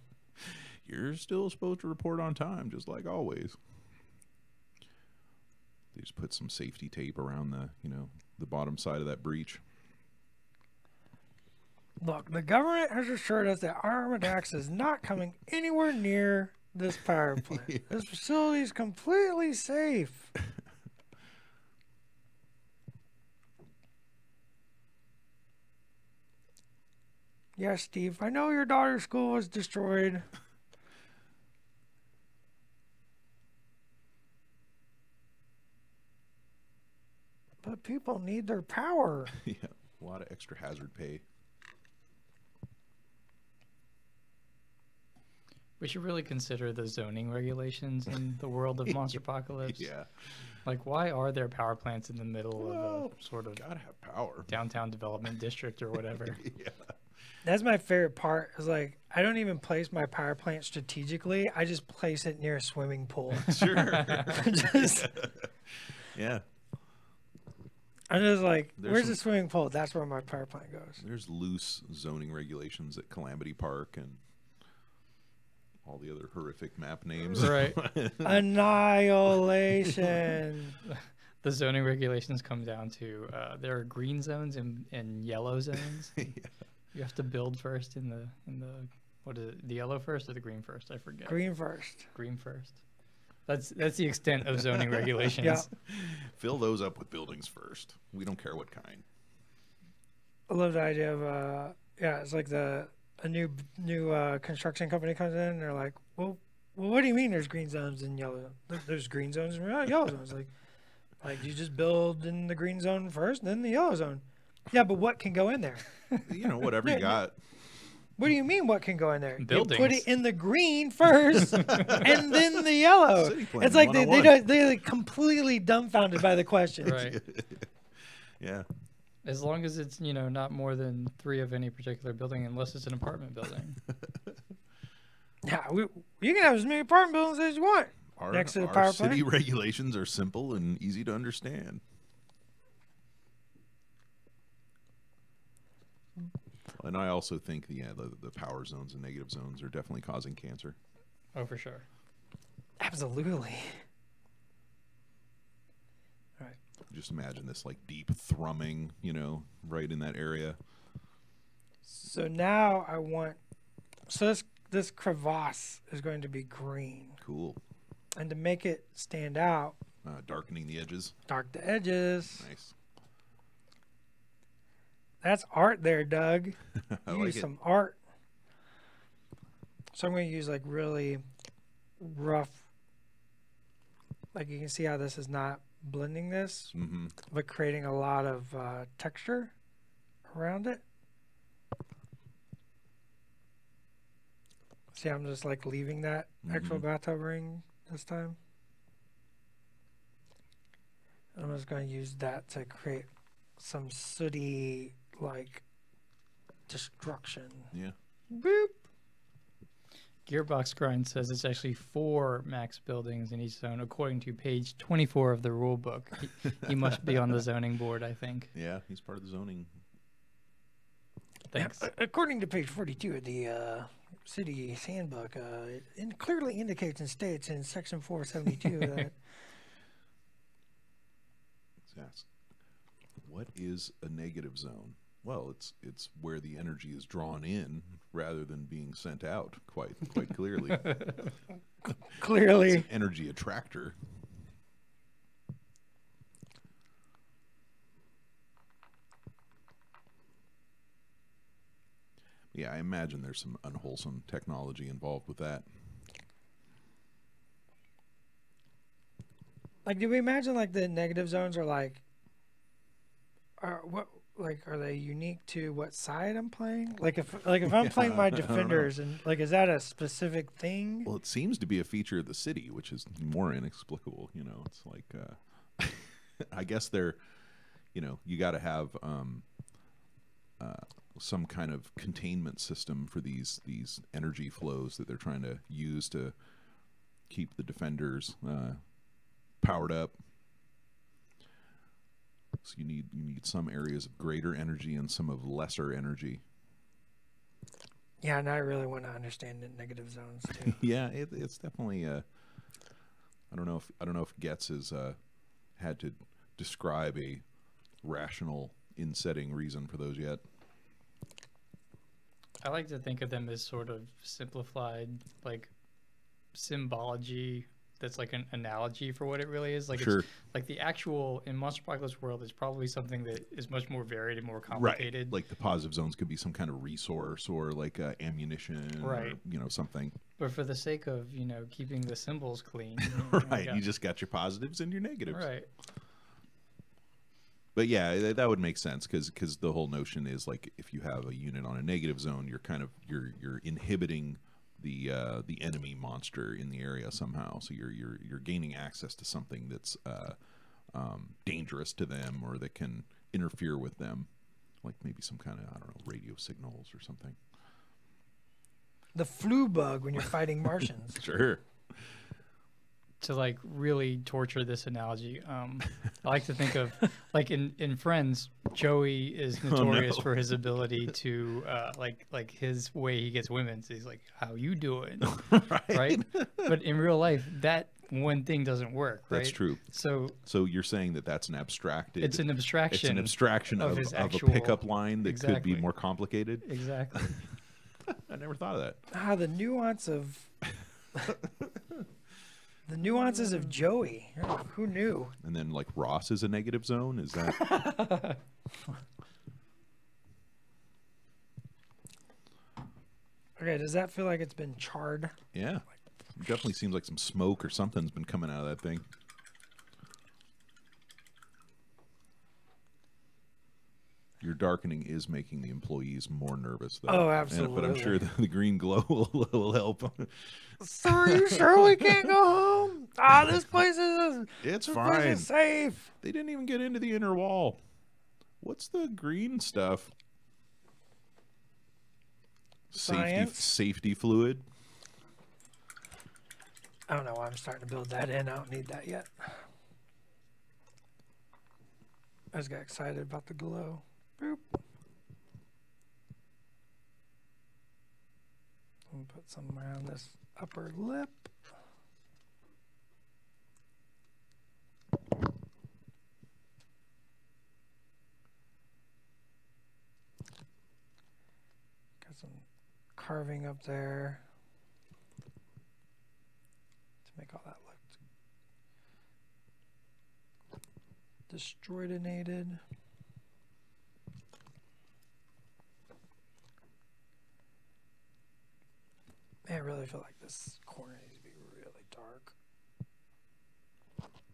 You're still supposed to report on time, just like always. They just put some safety tape around the bottom side of that breach. Look, the government has assured us that Armadax is not coming anywhere near this power plant. Yeah. This facility is completely safe. Yes, Steve, I know your daughter's school was destroyed. But people need their power. Yeah, a lot of extra hazard pay. We should really consider the zoning regulations in the world of Monsterpocalypse. Yeah. Like, why are there power plants in the middle of a sort of Gotta have power. downtown development district or whatever? Yeah. That's my favorite part. Is like I don't even place my power plant strategically. I just place it near a swimming pool. Sure. Just, Yeah. I'm just like, There's where's some- the swimming pool? That's where my power plant goes. There's loose zoning regulations at Calamity Park and all the other horrific map names. Right. Annihilation. The zoning regulations come down to there are green zones and yellow zones. Yeah. You have to build first in the what is it, the yellow first or the green first? I forget. Green first. Green first. That's the extent of zoning regulations. Yeah. Fill those up with buildings first. We don't care what kind. I love the idea of it's like a new construction company comes in and they're like, well, what do you mean there's green zones and yellow? There's green zones and yellow zones. Like you just build in the green zone first, then the yellow zone. Yeah, but what can go in there? Whatever you got. What do you mean what can go in there? Buildings. You put it in the green first and then the yellow. City planning It's like 101. they're like completely dumbfounded by the question. Right. Yeah. As long as it's, not more than 3 of any particular building, unless it's an apartment building. Yeah, you can have as many apartment buildings as you want. Our, Next to the our power city plant? regulations are simple and easy to understand. And I also think the power zones and negative zones are definitely causing cancer. Oh, for sure. Absolutely. All right. Just imagine this like deep thrumming, right in that area. So now I want. So this crevasse is going to be green, Cool. and to make it stand out, Darkening the edges. dark the edges. Nice. That's art there, Doug. I You like use it. some art. So I'm going to use like really rough. Like you can see how this is not blending this, Mm-hmm. but creating a lot of texture around it. See, I'm just like leaving that actual Mhm. bathtub ring this time. I'm just going to use that to create some sooty, like, destruction. Yeah. Boop. Gearbox Grind says it's actually 4 max buildings in each zone, according to page 24 of the rule book. He must be on the zoning board, I think. Yeah, he's part of the zoning. Thanks. According to page 42 of the city handbook, it clearly indicates and states in section 472 that Yes. What is a negative zone? Well, it's where the energy is drawn in rather than being sent out. Quite clearly. clearly. It's an energy attractor. Yeah, I imagine there's some unwholesome technology involved with that. Like, do we imagine like the negative zones are like, are they unique to what side I'm playing? Like if I'm playing my defenders and like, is that a specific thing? Well, it seems to be a feature of the city, which is more inexplicable. You know, it's like, I guess they're, you know, you got to have some kind of containment system for these energy flows that they're trying to use to keep the defenders powered up. So you need some areas of greater energy and some of lesser energy. Yeah, and I really want to understand the negative zones too. Yeah, it's definitely. I don't know if Getz has had to describe a rational in-setting reason for those yet. I like to think of them as sort of simplified, like, symbology that's like an analogy for what it really is. Like, Sure. It's like the actual, in Monsterpocalypse world, is probably something that is much more varied and more complicated. Right. Like the positive zones could be some kind of resource or like ammunition, Right. Or, you know, something. But for the sake of, you know, keeping the symbols clean. Right. You just got your positives and your negatives. Right. But yeah, that would make sense because the whole notion is like if you have a unit on a negative zone, you're kind of you're inhibiting the enemy monster in the area somehow. So you're gaining access to something that's dangerous to them or that can interfere with them, like maybe some kind of, I don't know, radio signals or something. The flu bug when you're fighting Martians. Sure. To like really torture this analogy, I like to think of like in Friends, Joey is notorious for his ability to like his way he gets women. So he's like, "How you doing?" Right? But in real life, that one thing doesn't work. Right? That's true. So you're saying that that's an abstracted. it's an abstraction. It's an abstraction of his a actual pickup line that exactly. could be more complicated. Exactly. I never thought of that. The nuance of the nuances of Joey. Who knew? And then like Ross is a negative zone. Is that? Okay, does that feel like it's been charred? Yeah. It definitely seems like some smoke or something's been coming out of that thing. Your darkening is making the employees more nervous, though. Oh, absolutely. But I'm sure the green glow will help. Sir, are you sure we can't go home? This place is It's this fine. place is safe. They didn't even get into the inner wall. What's the green stuff? Science? Safety fluid. I don't know why I'm starting to build that in. I don't need that yet. I just got excited about the glow. Boop. And put some around this upper lip. Got some carving up there to make all that look destroyed-inated. Man, I really feel like this corner needs to be really dark.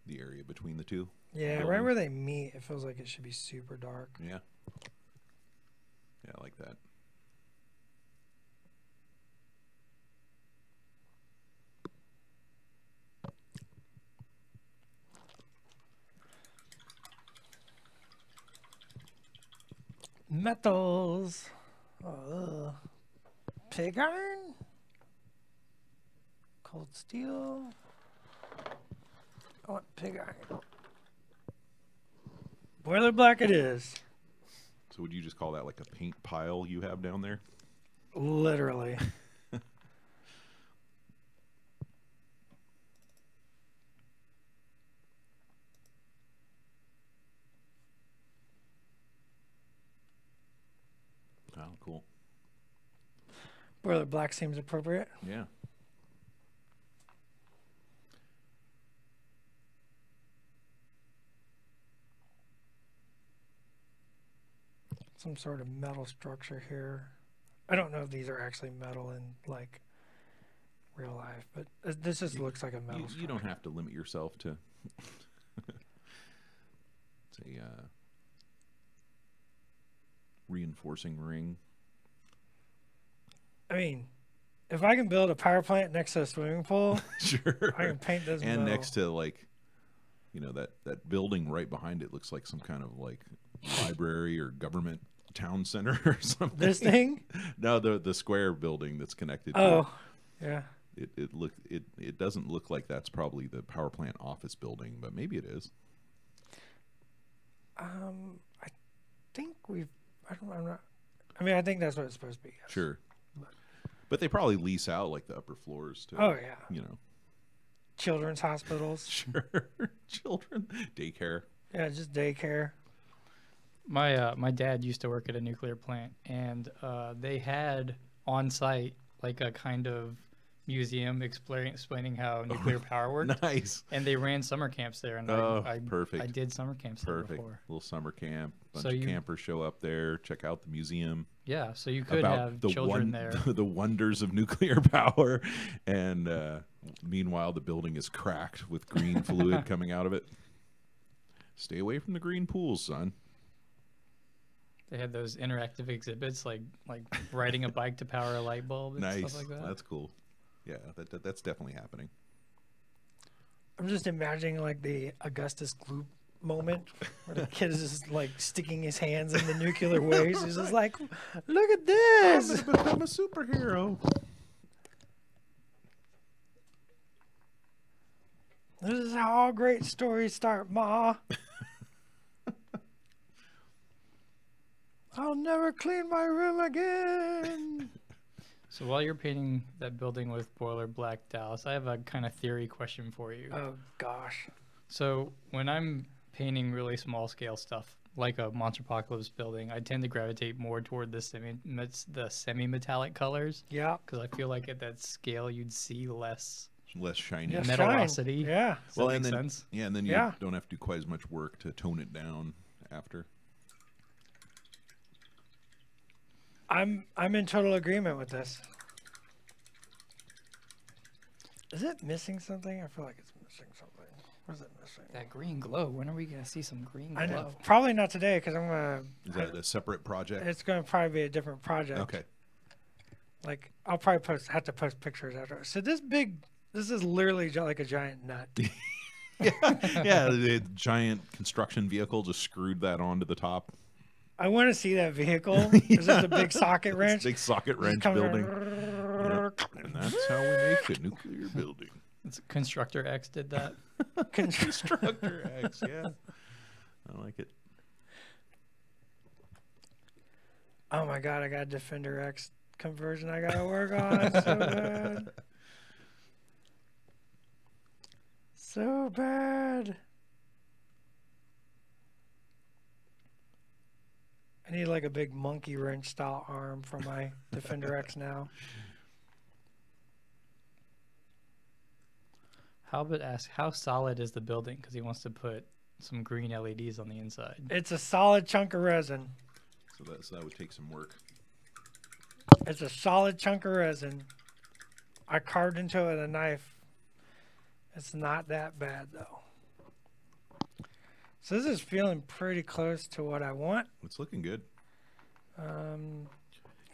The area between the two. Yeah, right buildings. where they meet, it feels like it should be super dark. Yeah. Yeah, I like that. Metals. Oh, pig iron. Cold steel. I want pig iron. Boiler black it is. So would you just call that like a paint pile you have down there? Literally. Oh, cool. Boiler black seems appropriate. Yeah. Some sort of metal structure here. I don't know if these are actually metal in like real life, but this just looks like a metal structure. You don't have to limit yourself to. It's a reinforcing ring. I mean, if I can build a power plant next to a swimming pool, Sure. I can paint this And metal. next to like, you know, that building right behind it looks like some kind of like library or government town center or something. This thing? No, the square building that's connected to Oh, yeah. it doesn't look like that's probably the power plant office building, but maybe it is. I think I'm not. I mean, I think that's what it's supposed to be. Yes. Sure. But they probably lease out like the upper floors to, Oh yeah. you know. Children's hospitals. Sure. Children. Daycare. Yeah, just daycare. My dad used to work at a nuclear plant, and they had on site like a kind of museum explaining how nuclear power worked. Nice. And they ran summer camps there, and perfect. I did summer camps there Perfect. before. Little summer camp. Bunch So of campers show up there, check out the museum. Yeah, so you could About have the children there. the wonders of nuclear power, and meanwhile the building is cracked with green fluid coming out of it. Stay away from the green pools, son. They had those interactive exhibits, like riding a bike to power a light bulb and Nice. stuff like that. That's cool. Yeah, that's definitely happening. I'm just imagining like the Augustus Gloop moment where the kid is just like sticking his hands in the nuclear waste. He's just like, look at this. I'm gonna become a superhero. This is how all great stories start, Ma. I'll never clean my room again. So while you're painting that building with boiler black, Dallas, I have a kind of theory question for you. Oh gosh. So when I'm painting really small scale stuff, like a Monsterpocalypse building, I tend to gravitate more toward the semi-metallic colors. Yeah. Because I feel like at that scale you'd see less Less shiny. Yeah, metallosity. shine. Yeah. Does that make and then sense? yeah, and then you Yeah. don't have to do quite as much work to tone it down after. I'm in total agreement with this. Is it missing something? I feel like it's missing something. What is it missing? That green glow. When are we gonna see some green glow? I know. Probably not today because I'm gonna. Is that a separate project? It's gonna probably be a different project. Okay. Like I'll probably have to post pictures after. So this is literally like a giant nut. Yeah, the giant construction vehicle just screwed that onto the top. I want to see that vehicle. It's just a big socket wrench. Big socket wrench Comes building. around- And that's how we make a nuclear building. It's Constructor X did that. Constructor X, yeah. I like it. Oh my god, I got a Defender X conversion I gotta work on so bad. So bad. I need like a big monkey wrench style arm for my Defender X now. Halbert asks, how solid is the building? Because he wants to put some green LEDs on the inside. It's a solid chunk of resin. So that would take some work. It's a solid chunk of resin. I carved into it with a knife. It's not that bad though. So this is feeling pretty close to what I want. It's looking good. I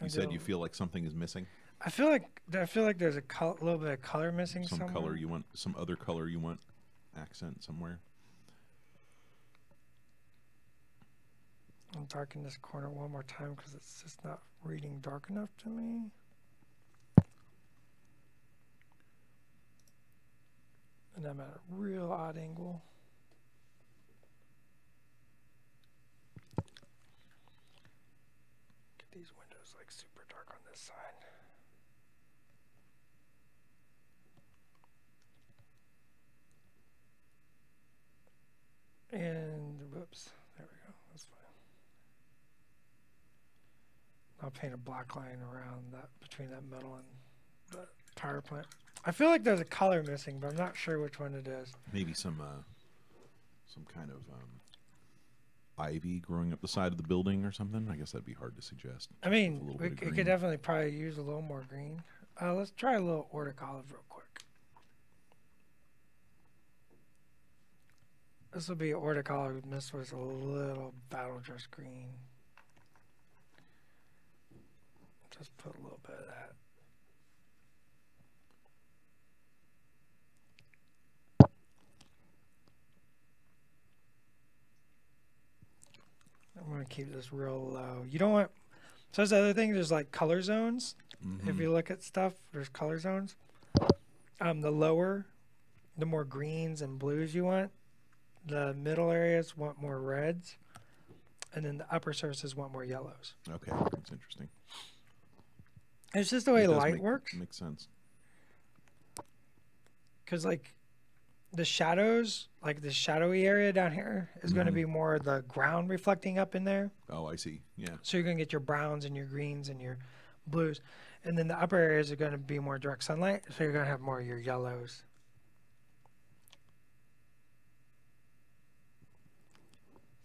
You said do- you feel like something is missing. I feel like there's a little bit of color missing Some somewhere. color you want, some other color you want, accent somewhere. I'll darken this corner one more time because it's just not reading dark enough to me. And I'm at a real odd angle. Get these windows like super dark on this side. And whoops, there we go. That's fine. I'll paint a black line around that between that metal and the power plant. I feel like there's a color missing, but I'm not sure which one it is. Maybe some kind of ivy growing up the side of the building or something. I guess that'd be hard to suggest. I mean, we could definitely probably use a little more green. Let's try a little Ortic olive real quick. This will be Ortic olive mixed with a little battle dress green. Just put a little bit of that. I'm going to keep this real low. You don't want... So that's the other thing. There's like color zones. Mm-hmm. If you look at stuff, there's color zones. The lower, the more greens and blues you want. The middle areas want more reds. And then the upper surfaces want more yellows. Okay, that's interesting. It's just the way light works. Makes sense. Because like the shadows, like the shadowy area down here is going to be more the ground reflecting up in there. Oh, I see. Yeah. So you're going to get your browns and your greens and your blues. And then the upper areas are going to be more direct sunlight. So you're going to have more of your yellows.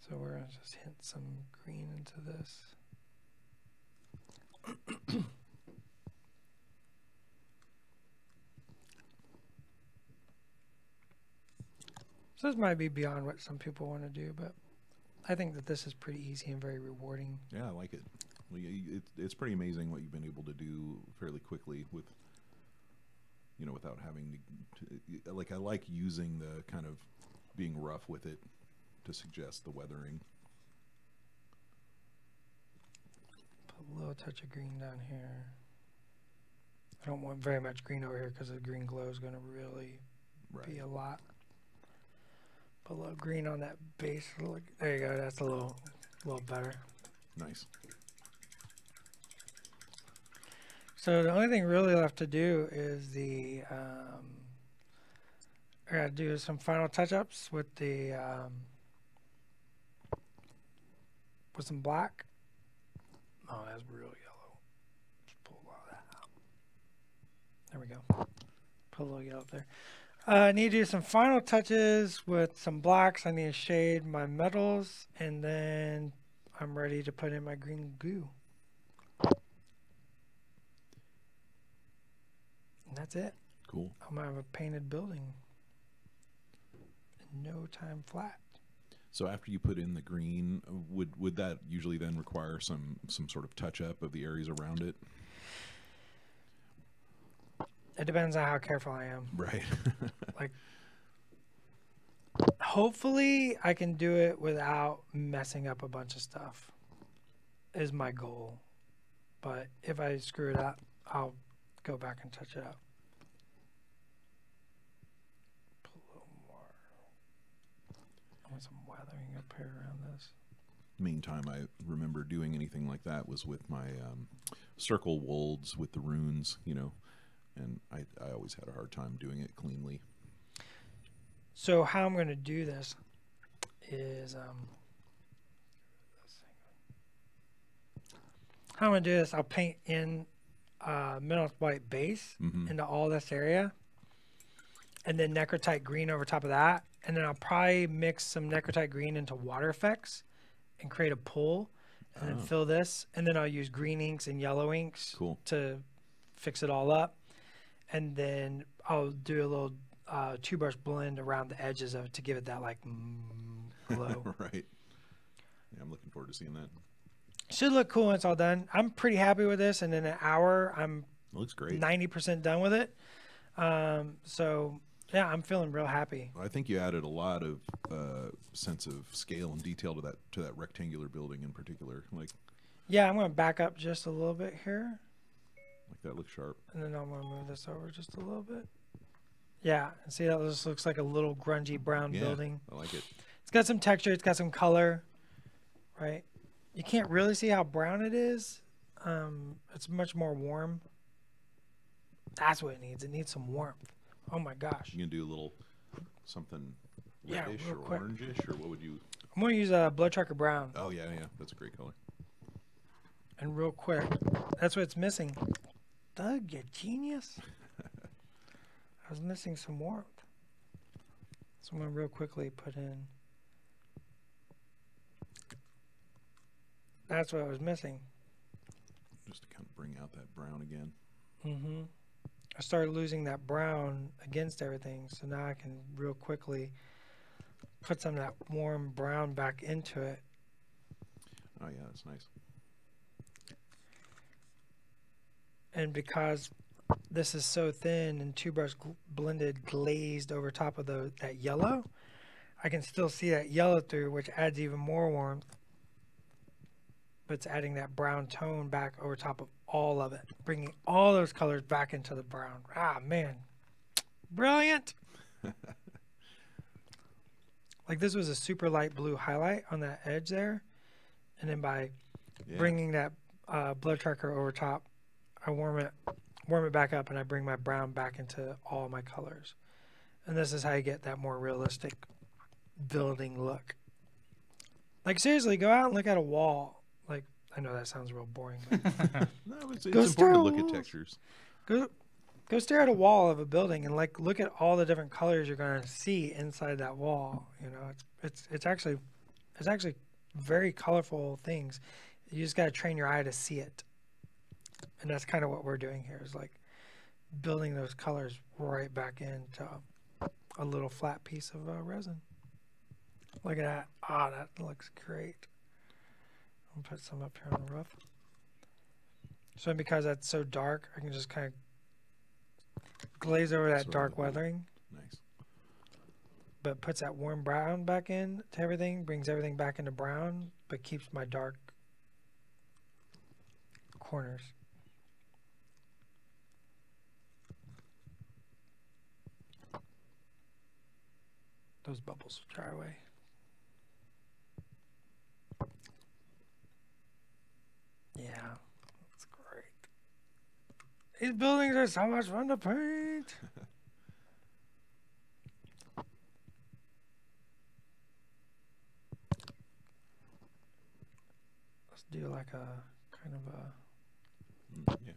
So we're going to just hint some green into this. So this might be beyond what some people want to do, but I think that this is pretty easy and very rewarding. Yeah, I like it. It's pretty amazing what you've been able to do fairly quickly with, you know, without having to, like, I like using the kind of being rough with it to suggest the weathering. Put a little touch of green down here. I don't want very much green over here because the green glow is going to really be a lot. Put a little green on that base. Look, there you go. That's a little better. Nice. So the only thing really left to do is the I gotta do some final touch-ups with the with some black. Oh, that's real yellow. Just pull a lot of that out. There we go. Put a little yellow up there. I need to do some final touches with some blacks. I need to shade my metals, and then I'm ready to put in my green goo. And that's it. Cool. I'm gonna have a painted building in no time flat. So after you put in the green, would that usually then require some sort of touch up of the areas around it? It depends on how careful I am. Right. Like, hopefully I can do it without messing up a bunch of stuff is my goal. But if I screw it up, I'll go back and touch it up. Put a little more. I want some weathering up here around this. Main time I remember doing anything like that was with my circle wolds with the runes, you know, and I always had a hard time doing it cleanly. So how I'm going to do this is how I'm going to do this, I'll paint in mineral white base into all this area, and then necrotite green over top of that, and then I'll probably mix some necrotite green into water effects and create a pool, and then fill this, and then I'll use green inks and yellow inks to fix it all up, and then I'll do a little two brush blend around the edges of it to give it that like glow. Right. Yeah, I'm looking forward to seeing that. Should look cool when it's all done. I'm pretty happy with this, and in an hour I'm It looks great. 90% done with it. So yeah, I'm feeling real happy. I think you added a lot of sense of scale and detail to that rectangular building in particular. Like, yeah, I'm going to back up just a little bit here, that looks sharp. and then I'm going to move this over just a little bit. Yeah, and see how this looks like a little grungy brown Yeah, building. I like it. It's got some texture. It's got some color, right? You can't really see how brown it is. It's much more warm. That's what it needs. It needs some warmth. Oh my gosh. You can do a little something Yeah, reddish real or quick. orangish, or what would you? I'm going to use a blood trucker brown. Oh yeah, yeah, that's a great color. And real quick, that's what's missing. Doug, you genius. I was missing some warmth. So I'm going to real quickly put in. That's what I was missing. Just to kind of bring out that brown again. Mm-hmm. I started losing that brown against everything, so now I can real quickly put some of that warm brown back into it. Oh yeah, that's nice. And because this is so thin and two brush blended glazed over top of that yellow, I can still see that yellow through, which adds even more warmth. But it's adding that brown tone back over top of all of it, bringing all those colors back into the brown. Ah, man. Brilliant. Like this was a super light blue highlight on that edge there. And then by bringing that blood tracker over top, I warm it back up, and I bring my brown back into all my colors. And this is how you get that more realistic building look. Like seriously, go out and look at a wall. Like, I know that sounds real boring. But No, it's Go important to look stare- at textures. go stare at a wall of a building and like look at all the different colors you're going to see inside that wall. You know, it's actually very colorful things. You just got to train your eye to see it. And that's kind of what we're doing here, is like building those colors right back into a little flat piece of resin. Look at that. Ah, that looks great. I'm going to put some up here on the roof. So because that's so dark, I can just kind of glaze over that So dark the- weathering, Nice. but puts that warm brown back in to everything, brings everything back into brown, but keeps my dark corners. Those bubbles will dry away. Yeah, that's great. These buildings are so much fun to paint. Let's do like a kind of a. Yeah.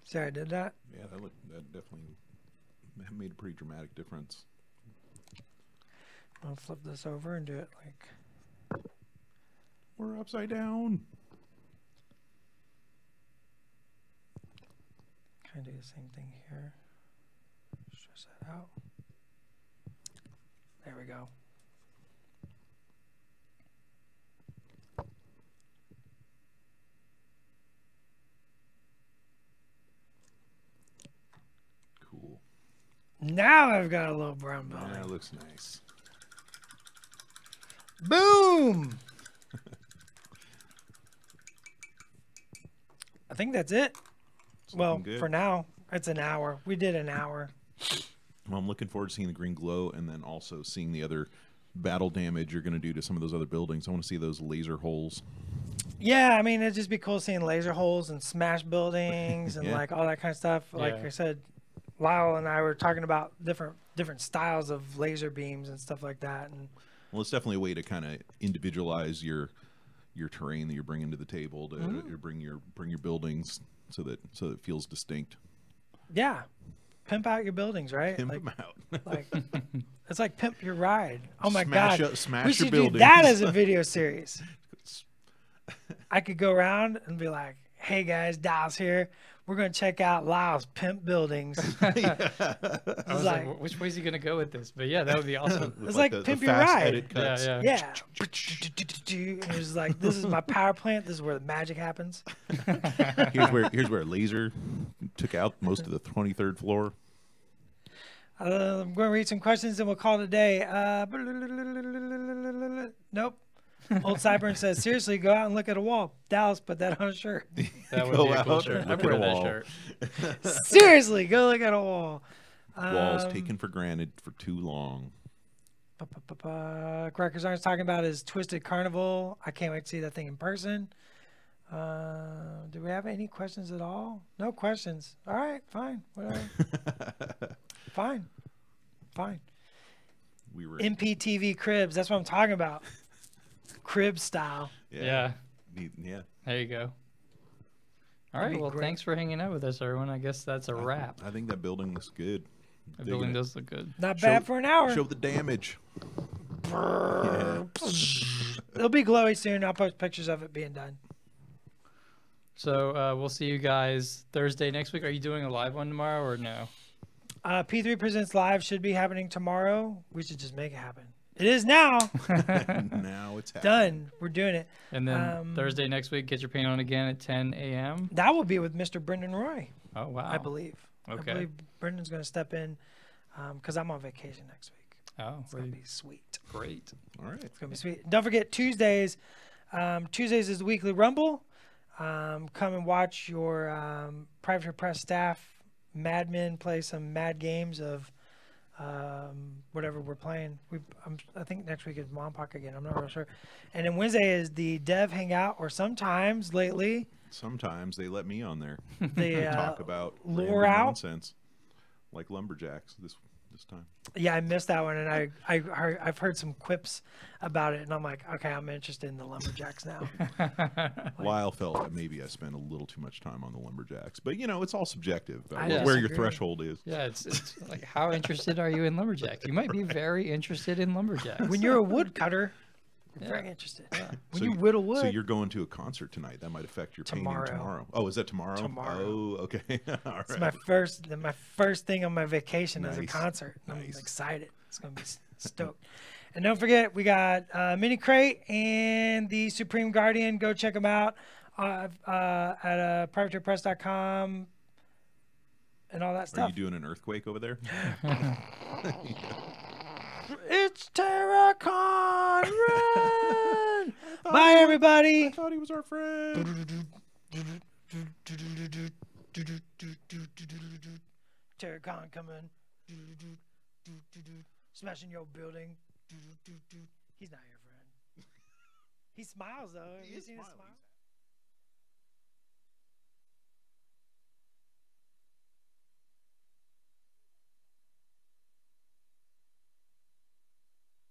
See how I did that? Yeah, that definitely made a pretty dramatic difference. I'll flip this over and do it like. We're upside down. Kind of do the same thing here. Stretch that out. There we go. Cool. Now I've got a little brown building. Yeah, it looks nice. Boom! I think that's it. It's Well, looking good. for now, it's an hour. We did an hour. Well, I'm looking forward to seeing the green glow, and then also seeing the other battle damage you're going to do to some of those other buildings. I want to see those laser holes. Yeah, I mean, it'd just be cool seeing laser holes and smash buildings and Yeah. like all that kind of stuff. Like Yeah. I said, Lyle and I were talking about different styles of laser beams and stuff like that. And Well, it's definitely a way to kind of individualize your terrain that you're bringing to the table to bring your buildings so that it feels distinct. yeah, pimp out your buildings, right? Pimp like, them out. like it's like pimp your ride. Oh my Smash god, up- smash we your should do buildings. that as a video series. I could go around and be like, "Hey guys, Dallas here. We're gonna check out Lyle's pimp buildings." I It's was like, like, which way is he gonna go with this? But yeah, that would be awesome. With It's like the Pimp Your fast Ride. edit cuts. Yeah, yeah. And it was like, this is my power plant. This is where the magic happens. Here's where a laser took out most of the 23rd floor. I'm going to read some questions and we'll call it a day. Nope. Old Cyburn says, seriously, go out and look at a wall. Dallas, put that on a shirt. That would Go be a cool out shirt. and I'd look at wear a that wall. shirt. Seriously, go look at a wall. Walls taken for granted for too long. Crackers Aren't talking about is Twisted Carnival. I can't wait to see that thing in person. Do we have any questions at all? No questions. All right, fine, whatever. Fine. We were MPTV Cribs. That's what I'm talking about. Crib style. Yeah. Yeah. There you go. All That'd right. be Well, great. thanks for hanging out with us, everyone. I guess that's a wrap. I think that building looks good. The Digging building it. does look good. Not bad for an hour. Show the damage. Yeah. It'll be glowy soon. I'll post pictures of it being done. So we'll see you guys Thursday next week. Are you doing a live one tomorrow or no? P3 Presents Live should be happening tomorrow. We should just make it happen. It is now. Now it's happening. Done. We're doing it. And then Thursday next week, get your paint on again at 10 a.m. That will be with Mr. Brendan Roy, Oh, wow. I believe. Okay. I believe Brendan's going to step in because I'm on vacation next week. Oh, It's going to be sweet. great. All right. It's going to be sweet. Don't forget Tuesdays. Tuesdays is the weekly Rumble. Come and watch your Private Press staff, Mad Men, play some mad games of whatever we're playing. I think next week is Monpoc again. I'm not real sure. And then Wednesday is the Dev Hangout, or sometimes lately Sometimes they let me on there the talk about lure random out. nonsense, like lumberjacks this time. Yeah, I missed that one, and I've heard some quips about it, and I'm like, okay, I'm interested in the lumberjacks now. Lyle felt that maybe I spent a little too much time on the lumberjacks, but it's all subjective about I where your disagree. threshold is. Yeah, it's like, how interested are you in lumberjacks? You might be very interested in lumberjacks. When you're a woodcutter, you're Yeah. very interested. Yeah. When So you whittle wood, So you're going to a concert tonight. That might affect your Tomorrow. painting tomorrow. Oh, is that tomorrow? Tomorrow. Oh, okay. All it's right. my first thing on my vacation is a Nice. concert. I'm Nice. excited. It's gonna be stoked. And don't forget, we got Mini Crate and the Supreme Guardian. Go check them out at privatepress.com and all that Are stuff. you doing an earthquake over there? It's Terracon! Run! Bye, everybody. I thought he was our friend. Terracon coming. Smashing your building. He's not your friend. He smiles though. Have you seen his smile?